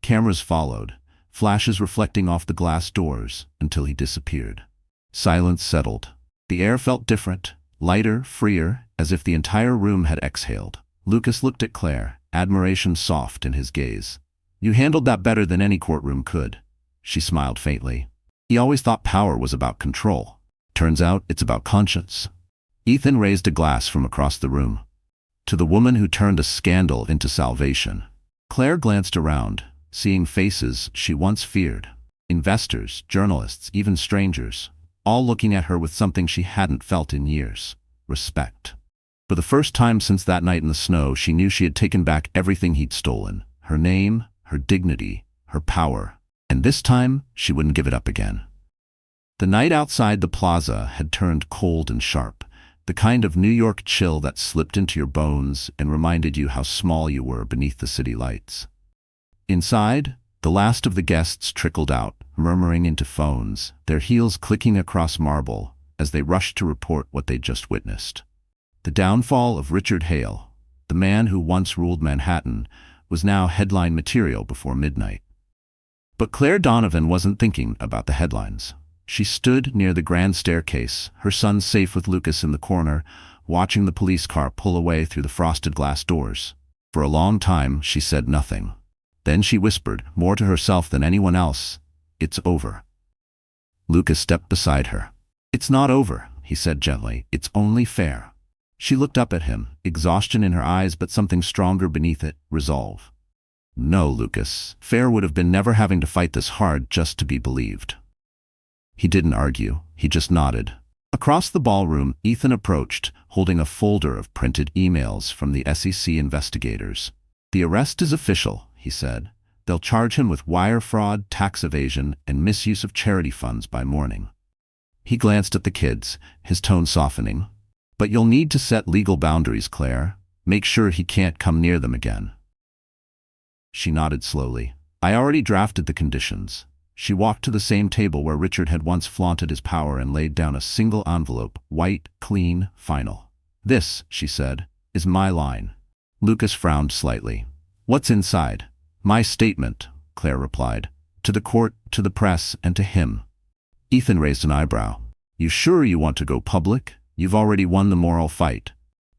Cameras followed, flashes reflecting off the glass doors until he disappeared. Silence settled. The air felt different, lighter, freer, as if the entire room had exhaled. Lucas looked at Claire, admiration soft in his gaze. "You handled that better than any courtroom could." She smiled faintly. "He always thought power was about control. Turns out it's about conscience." Ethan raised a glass from across the room. "To the woman who turned a scandal into salvation." Claire glanced around, seeing faces she once feared. Investors, journalists, even strangers, all looking at her with something she hadn't felt in years: respect. For the first time since that night in the snow, she knew she had taken back everything he'd stolen: her name, her dignity, her power. And this time, she wouldn't give it up again. The night outside the plaza had turned cold and sharp, the kind of New York chill that slipped into your bones and reminded you how small you were beneath the city lights. Inside, the last of the guests trickled out, murmuring into phones, their heels clicking across marble as they rushed to report what they'd just witnessed. The downfall of Richard Hale, the man who once ruled Manhattan, was now headline material before midnight. But Claire Donovan wasn't thinking about the headlines. She stood near the grand staircase, her son safe with Lucas in the corner, watching the police car pull away through the frosted glass doors. For a long time, she said nothing. Then she whispered, more to herself than anyone else, "It's over." Lucas stepped beside her. "It's not over," he said gently. "It's only fair." She looked up at him, exhaustion in her eyes but something stronger beneath it, resolve. "No, Lucas. Fair would have been never having to fight this hard just to be believed." He didn't argue, he just nodded. Across the ballroom, Ethan approached, holding a folder of printed emails from the SEC investigators. "The arrest is official," he said. "They'll charge him with wire fraud, tax evasion, and misuse of charity funds by morning." He glanced at the kids, his tone softening. "But you'll need to set legal boundaries, Claire. Make sure he can't come near them again." She nodded slowly. "I already drafted the conditions." She walked to the same table where Richard had once flaunted his power and laid down a single envelope, white, clean, final. "This," she said, "is my line." Lucas frowned slightly. "What's inside?" "My statement," Claire replied. "To the court, to the press, and to him." Ethan raised an eyebrow. "You sure you want to go public? You've already won the moral fight."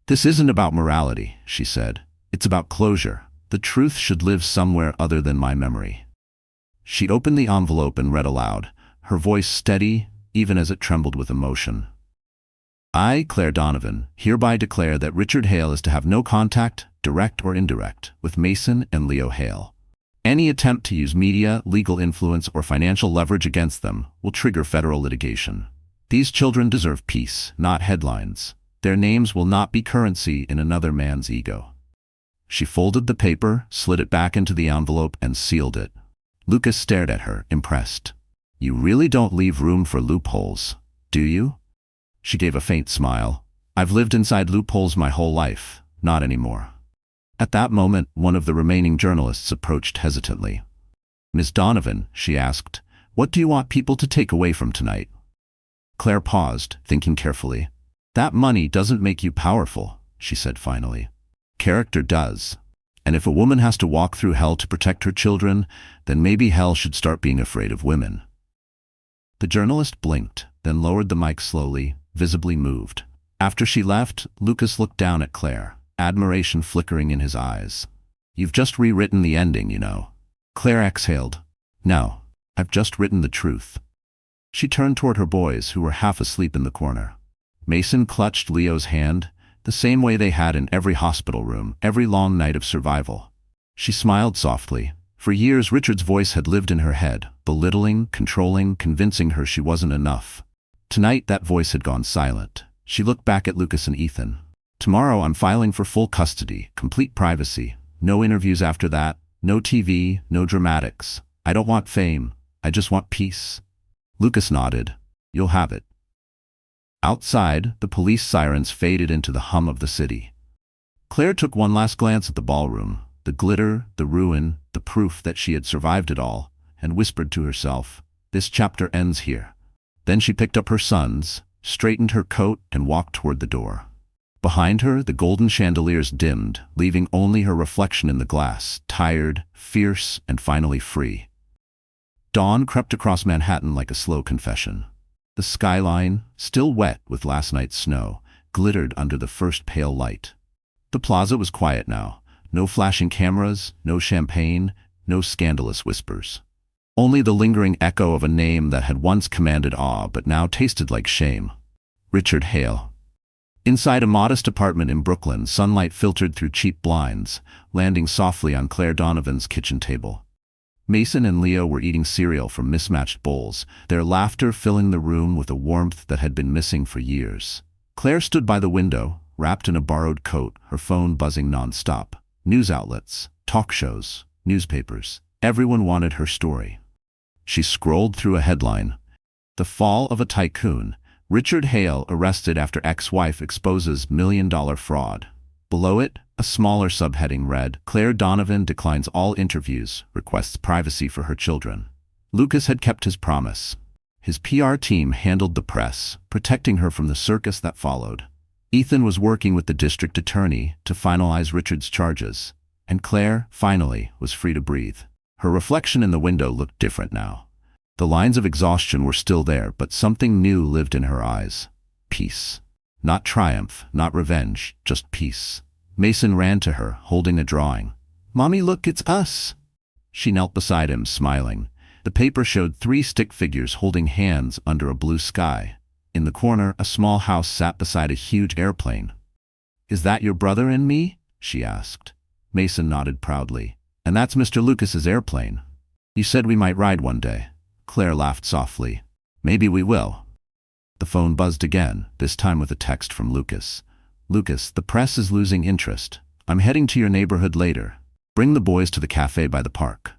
"This isn't about morality," she said. "It's about closure. The truth should live somewhere other than my memory." She opened the envelope and read aloud, her voice steady, even as it trembled with emotion. "I, Claire Donovan, hereby declare that Richard Hale is to have no contact, direct or indirect, with Mason and Leo Hale. Any attempt to use media, legal influence, or financial leverage against them will trigger federal litigation. These children deserve peace, not headlines. Their names will not be currency in another man's ego." She folded the paper, slid it back into the envelope, and sealed it. Lucas stared at her, impressed. "You really don't leave room for loopholes, do you?" She gave a faint smile. "I've lived inside loopholes my whole life, not anymore." At that moment, one of the remaining journalists approached hesitantly. "Ms. Donovan," she asked, "what do you want people to take away from tonight?" Claire paused, thinking carefully. "That money doesn't make you powerful," she said finally. "Character does. And if a woman has to walk through hell to protect her children, then maybe hell should start being afraid of women." The journalist blinked, then lowered the mic slowly, visibly moved. After she left, Lucas looked down at Claire, admiration flickering in his eyes. "You've just rewritten the ending, you know." Claire exhaled. "No, I've just written the truth." She turned toward her boys, who were half asleep in the corner. Mason clutched Leo's hand, the same way they had in every hospital room, every long night of survival. She smiled softly. For years, Richard's voice had lived in her head, belittling, controlling, convincing her she wasn't enough. Tonight, that voice had gone silent. She looked back at Lucas and Ethan. "Tomorrow, I'm filing for full custody, complete privacy. No interviews after that, no TV, no dramatics. I don't want fame. I just want peace." Lucas nodded. "You'll have it." Outside, the police sirens faded into the hum of the city. Claire took one last glance at the ballroom, the glitter, the ruin, the proof that she had survived it all, and whispered to herself, "This chapter ends here." Then she picked up her sons, straightened her coat, and walked toward the door. Behind her, the golden chandeliers dimmed, leaving only her reflection in the glass, tired, fierce, and finally free. Dawn crept across Manhattan like a slow confession. The skyline, still wet with last night's snow, glittered under the first pale light. The plaza was quiet now. No flashing cameras, no champagne, no scandalous whispers. Only the lingering echo of a name that had once commanded awe but now tasted like shame. Richard Hale. Inside a modest apartment in Brooklyn, sunlight filtered through cheap blinds, landing softly on Claire Donovan's kitchen table. Mason and Leo were eating cereal from mismatched bowls, their laughter filling the room with a warmth that had been missing for years. Claire stood by the window, wrapped in a borrowed coat, her phone buzzing nonstop. News outlets, talk shows, newspapers. Everyone wanted her story. She scrolled through a headline. "The Fall of a Tycoon. Richard Hale arrested after ex-wife exposes million-dollar fraud." Below it, a smaller subheading read, "Claire Donovan declines all interviews, requests privacy for her children." Lucas had kept his promise. His PR team handled the press, protecting her from the circus that followed. Ethan was working with the district attorney to finalize Richard's charges, and Claire, finally, was free to breathe. Her reflection in the window looked different now. The lines of exhaustion were still there, but something new lived in her eyes. Peace. Not triumph, not revenge, just peace. Mason ran to her, holding a drawing. "Mommy, look, it's us." She knelt beside him, smiling. The paper showed 3 stick figures holding hands under a blue sky. In the corner, a small house sat beside a huge airplane. "Is that your brother and me?" she asked. Mason nodded proudly. "And that's Mr. Lucas's airplane. You said we might ride one day." Claire laughed softly. "Maybe we will." The phone buzzed again, this time with a text from Lucas. "Lucas, the press is losing interest. I'm heading to your neighborhood later. Bring the boys to the cafe by the park.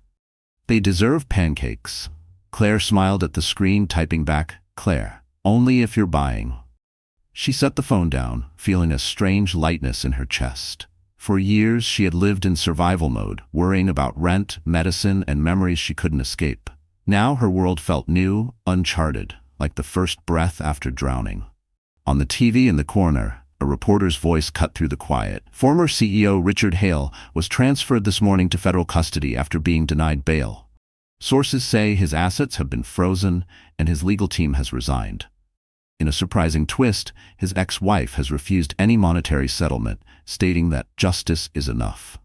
They deserve pancakes." Claire smiled at the screen, typing back, "Claire, only if you're buying." She set the phone down, feeling a strange lightness in her chest. For years she had lived in survival mode, worrying about rent, medicine, and memories she couldn't escape. Now her world felt new, uncharted, like the first breath after drowning. On the TV in the corner, a reporter's voice cut through the quiet. Former CEO Richard Hale was transferred this morning to federal custody after being denied bail. Sources say his assets have been frozen and his legal team has resigned. In a surprising twist, his ex-wife has refused any monetary settlement, stating that justice is enough.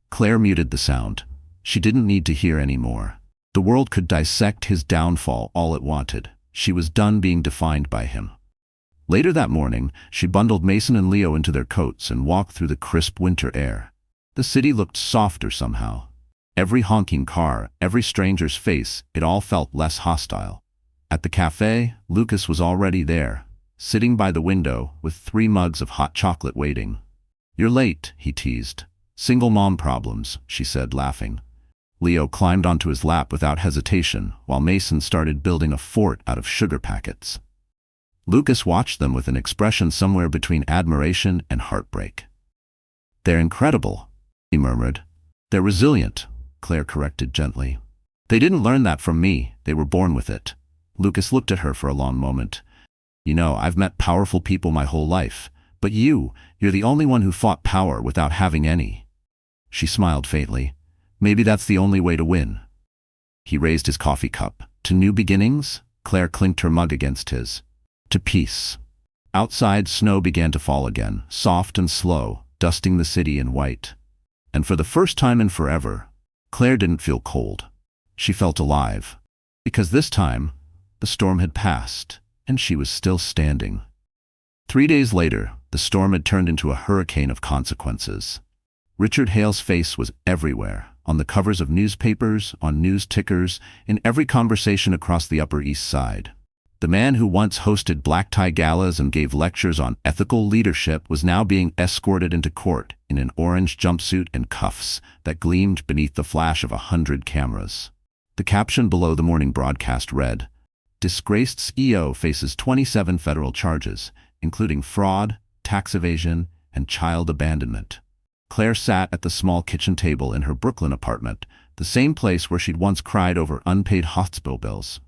Claire muted the sound. She didn't need to hear any more. The world could dissect his downfall all it wanted. She was done being defined by him. Later that morning, she bundled Mason and Leo into their coats and walked through the crisp winter air. The city looked softer somehow. Every honking car, every stranger's face, it all felt less hostile. At the cafe, Lucas was already there, sitting by the window with 3 mugs of hot chocolate waiting. "You're late," he teased. "Single mom problems," she said, laughing. Leo climbed onto his lap without hesitation, while Mason started building a fort out of sugar packets. Lucas watched them with an expression somewhere between admiration and heartbreak. "They're incredible," he murmured. "They're resilient," Claire corrected gently. "They didn't learn that from me, they were born with it." Lucas looked at her for a long moment. "You know, I've met powerful people my whole life, but you're the only one who fought power without having any." She smiled faintly. "Maybe that's the only way to win." He raised his coffee cup. "To new beginnings?" Claire clinked her mug against his. "To peace." Outside, snow began to fall again, soft and slow, dusting the city in white. And for the first time in forever, Claire didn't feel cold. She felt alive. Because this time, the storm had passed, and she was still standing. 3 days later, the storm had turned into a hurricane of consequences. Richard Hale's face was everywhere, on the covers of newspapers, on news tickers, in every conversation across the Upper East Side. The man who once hosted black-tie galas and gave lectures on ethical leadership was now being escorted into court in an orange jumpsuit and cuffs that gleamed beneath the flash of 100 cameras. The caption below the morning broadcast read, "Disgraced CEO faces 27 federal charges, including fraud, tax evasion, and child abandonment." Claire sat at the small kitchen table in her Brooklyn apartment, the same place where she'd once cried over unpaid hospital bills.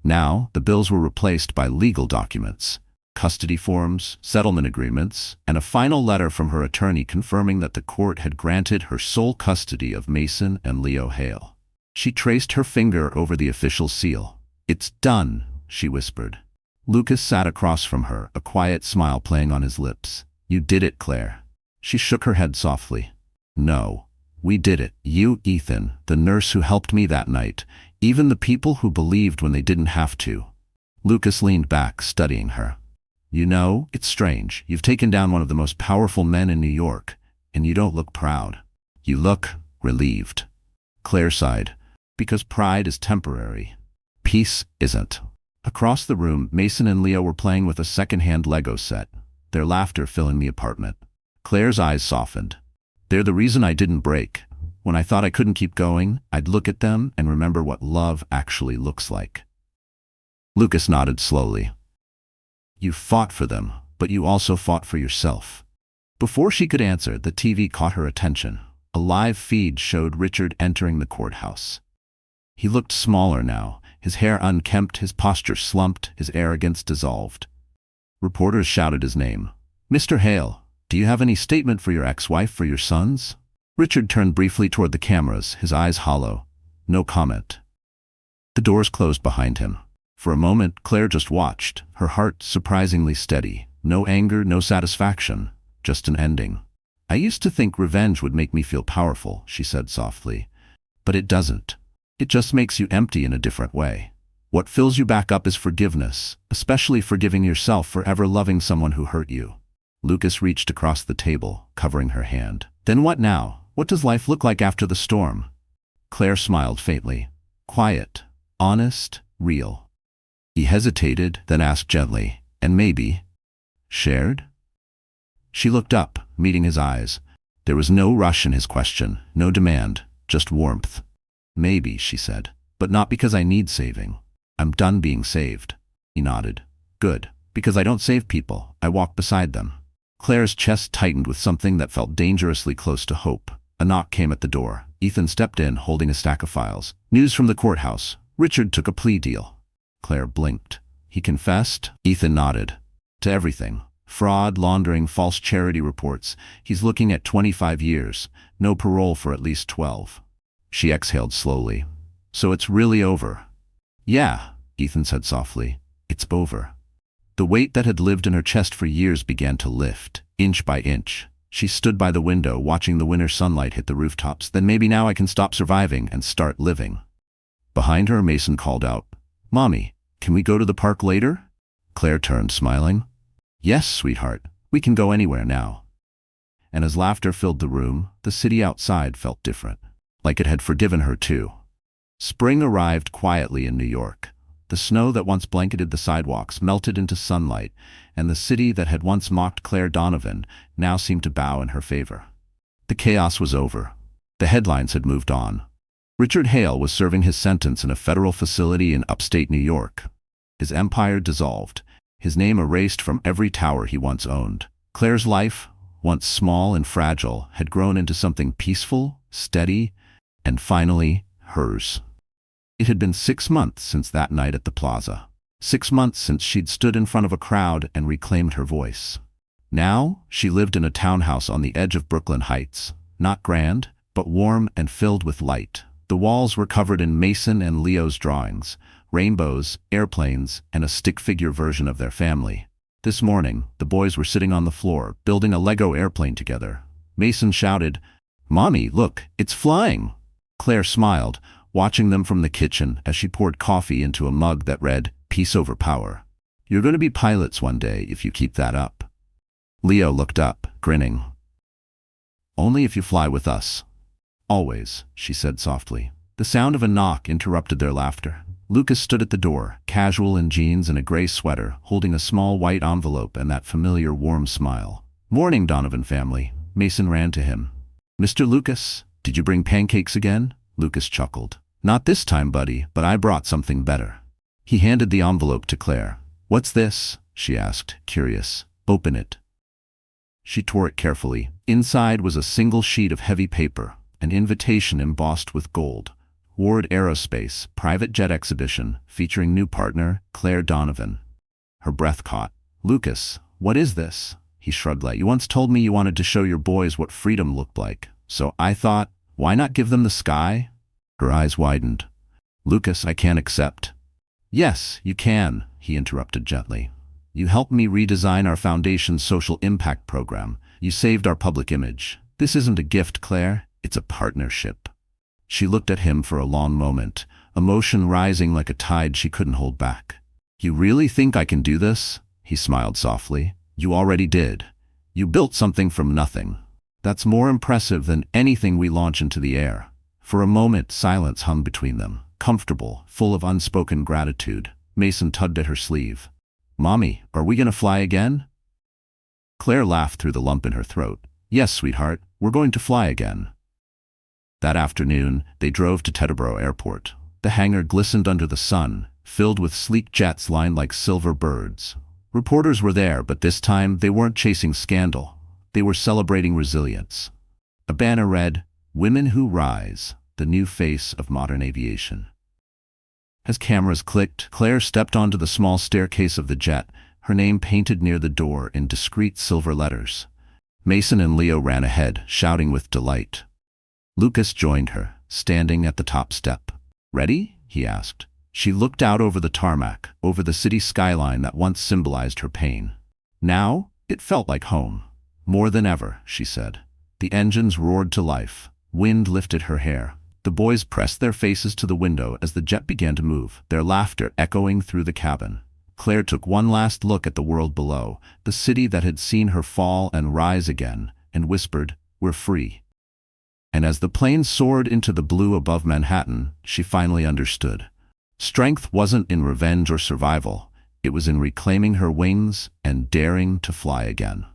Now, the bills were replaced by legal documents, custody forms, settlement agreements, and a final letter from her attorney confirming that the court had granted her sole custody of Mason and Leo Hale. She traced her finger over the official seal. "It's done," she whispered. Lucas sat across from her, a quiet smile playing on his lips. "You did it, Claire." She shook her head softly. "No, we did it. You, Ethan, the nurse who helped me that night, even the people who believed when they didn't have to." Lucas leaned back, studying her. "You know, it's strange. You've taken down one of the most powerful men in New York, and you don't look proud. You look relieved." Claire sighed. "Because pride is temporary. Peace isn't." Across the room, Mason and Leo were playing with a second-hand Lego set, their laughter filling the apartment. Claire's eyes softened. "They're the reason I didn't break. When I thought I couldn't keep going, I'd look at them and remember what love actually looks like." Lucas nodded slowly. "You fought for them, but you also fought for yourself." Before she could answer, the TV caught her attention. A live feed showed Richard entering the courthouse. He looked smaller now, his hair unkempt, his posture slumped, his arrogance dissolved. Reporters shouted his name. "Mr. Hale, do you have any statement for your ex-wife, for your sons?" Richard turned briefly toward the cameras, his eyes hollow. No comment. The doors closed behind him. For a moment, Claire just watched, her heart surprisingly steady. No anger, no satisfaction, just an ending. I used to think revenge would make me feel powerful, she said softly. But it doesn't. It just makes you empty in a different way. What fills you back up is forgiveness, especially forgiving yourself for ever loving someone who hurt you. Lucas reached across the table, covering her hand. Then what now? What does life look like after the storm? Claire smiled faintly. Quiet, honest, real. He hesitated, then asked gently, and maybe, shared? She looked up, meeting his eyes. There was no rush in his question, no demand, just warmth. Maybe, she said, but not because I need saving. I'm done being saved. He nodded. Good, because I don't save people, I walk beside them. Claire's chest tightened with something that felt dangerously close to hope. A knock came at the door. Ethan stepped in, holding a stack of files. News from the courthouse. Richard took a plea deal. Claire blinked. He confessed? Ethan nodded. To everything. Fraud, laundering, false charity reports. He's looking at 25 years. No parole for at least 12. She exhaled slowly. So it's really over. Yeah, Ethan said softly. It's over. The weight that had lived in her chest for years began to lift, inch by inch. She stood by the window, watching the winter sunlight hit the rooftops. Then maybe now I can stop surviving and start living. Behind her, Mason called out, Mommy, can we go to the park later? Claire turned, smiling. Yes, sweetheart, we can go anywhere now. And as laughter filled the room, the city outside felt different, like it had forgiven her too. Spring arrived quietly in New York. The snow that once blanketed the sidewalks melted into sunlight, and the city that had once mocked Claire Donovan now seemed to bow in her favor. The chaos was over. The headlines had moved on. Richard Hale was serving his sentence in a federal facility in upstate New York. His empire dissolved, his name erased from every tower he once owned. Claire's life, once small and fragile, had grown into something peaceful, steady, and finally, hers. It had been 6 months since that night at the plaza. 6 months since she'd stood in front of a crowd and reclaimed her voice. Now, she lived in a townhouse on the edge of Brooklyn Heights. Not grand, but warm and filled with light. The walls were covered in Mason and Leo's drawings, rainbows, airplanes, and a stick figure version of their family. This morning, the boys were sitting on the floor, building a Lego airplane together. Mason shouted, Mommy, look, it's flying! Claire smiled, watching them from the kitchen as she poured coffee into a mug that read, Peace over power. You're going to be pilots one day if you keep that up. Leo looked up, grinning. Only if you fly with us. Always, she said softly. The sound of a knock interrupted their laughter. Lucas stood at the door, casual in jeans and a gray sweater, holding a small white envelope and that familiar warm smile. Morning, Donovan family. Mason ran to him. Mr. Lucas, did you bring pancakes again? Lucas chuckled. Not this time, buddy, but I brought something better. He handed the envelope to Claire. What's this? She asked, curious. Open it. She tore it carefully. Inside was a single sheet of heavy paper, an invitation embossed with gold. Ward Aerospace, private jet exhibition, featuring new partner, Claire Donovan. Her breath caught. Lucas, what is this? He shrugged lightly. You once told me you wanted to show your boys what freedom looked like. So I thought, why not give them the sky? Her eyes widened. Lucas, I can't accept. Yes, you can, he interrupted gently. You helped me redesign our foundation's social impact program. You saved our public image. This isn't a gift, Claire. It's a partnership. She looked at him for a long moment, emotion rising like a tide she couldn't hold back. You really think I can do this? He smiled softly. You already did. You built something from nothing. That's more impressive than anything we launch into the air. For a moment, silence hung between them, comfortable, full of unspoken gratitude. Mason tugged at her sleeve. Mommy, are we going to fly again? Claire laughed through the lump in her throat. Yes, sweetheart, we're going to fly again. That afternoon, they drove to Teterboro Airport. The hangar glistened under the sun, filled with sleek jets lined like silver birds. Reporters were there, but this time they weren't chasing scandal. They were celebrating resilience. A banner read, Women Who Rise, the New Face of Modern Aviation. As cameras clicked, Claire stepped onto the small staircase of the jet, her name painted near the door in discreet silver letters. Mason and Leo ran ahead, shouting with delight. Lucas joined her, standing at the top step. Ready? He asked. She looked out over the tarmac, over the city skyline that once symbolized her pain. Now, it felt like home. More than ever, she said. The engines roared to life. Wind lifted her hair. The boys pressed their faces to the window as the jet began to move, their laughter echoing through the cabin. Claire took one last look at the world below, the city that had seen her fall and rise again, and whispered, "We're free." And as the plane soared into the blue above Manhattan, she finally understood. Strength wasn't in revenge or survival. It was in reclaiming her wings and daring to fly again.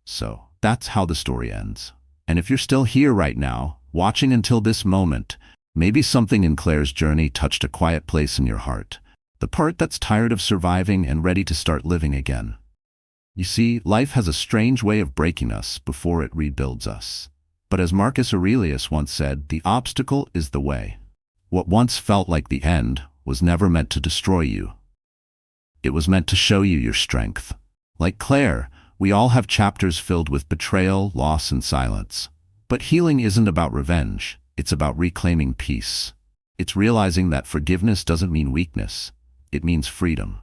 So, that's how the story ends. And if you're still here right now, watching until this moment, maybe something in Claire's journey touched a quiet place in your heart. The part that's tired of surviving and ready to start living again. You see, life has a strange way of breaking us before it rebuilds us. But as Marcus Aurelius once said, the obstacle is the way. What once felt like the end was never meant to destroy you. It was meant to show you your strength. Like Claire, we all have chapters filled with betrayal, loss, and silence. But healing isn't about revenge. It's about reclaiming peace. It's realizing that forgiveness doesn't mean weakness. It means freedom.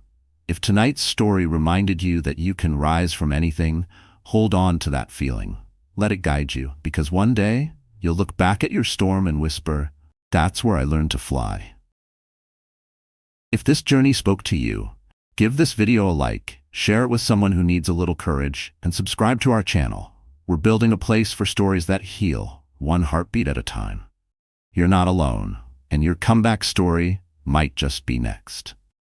If tonight's story reminded you that you can rise from anything, hold on to that feeling. Let it guide you, because one day, you'll look back at your storm and whisper, "That's where I learned to fly." If this journey spoke to you, give this video a like, share it with someone who needs a little courage, and subscribe to our channel. We're building a place for stories that heal, one heartbeat at a time. You're not alone, and your comeback story might just be next.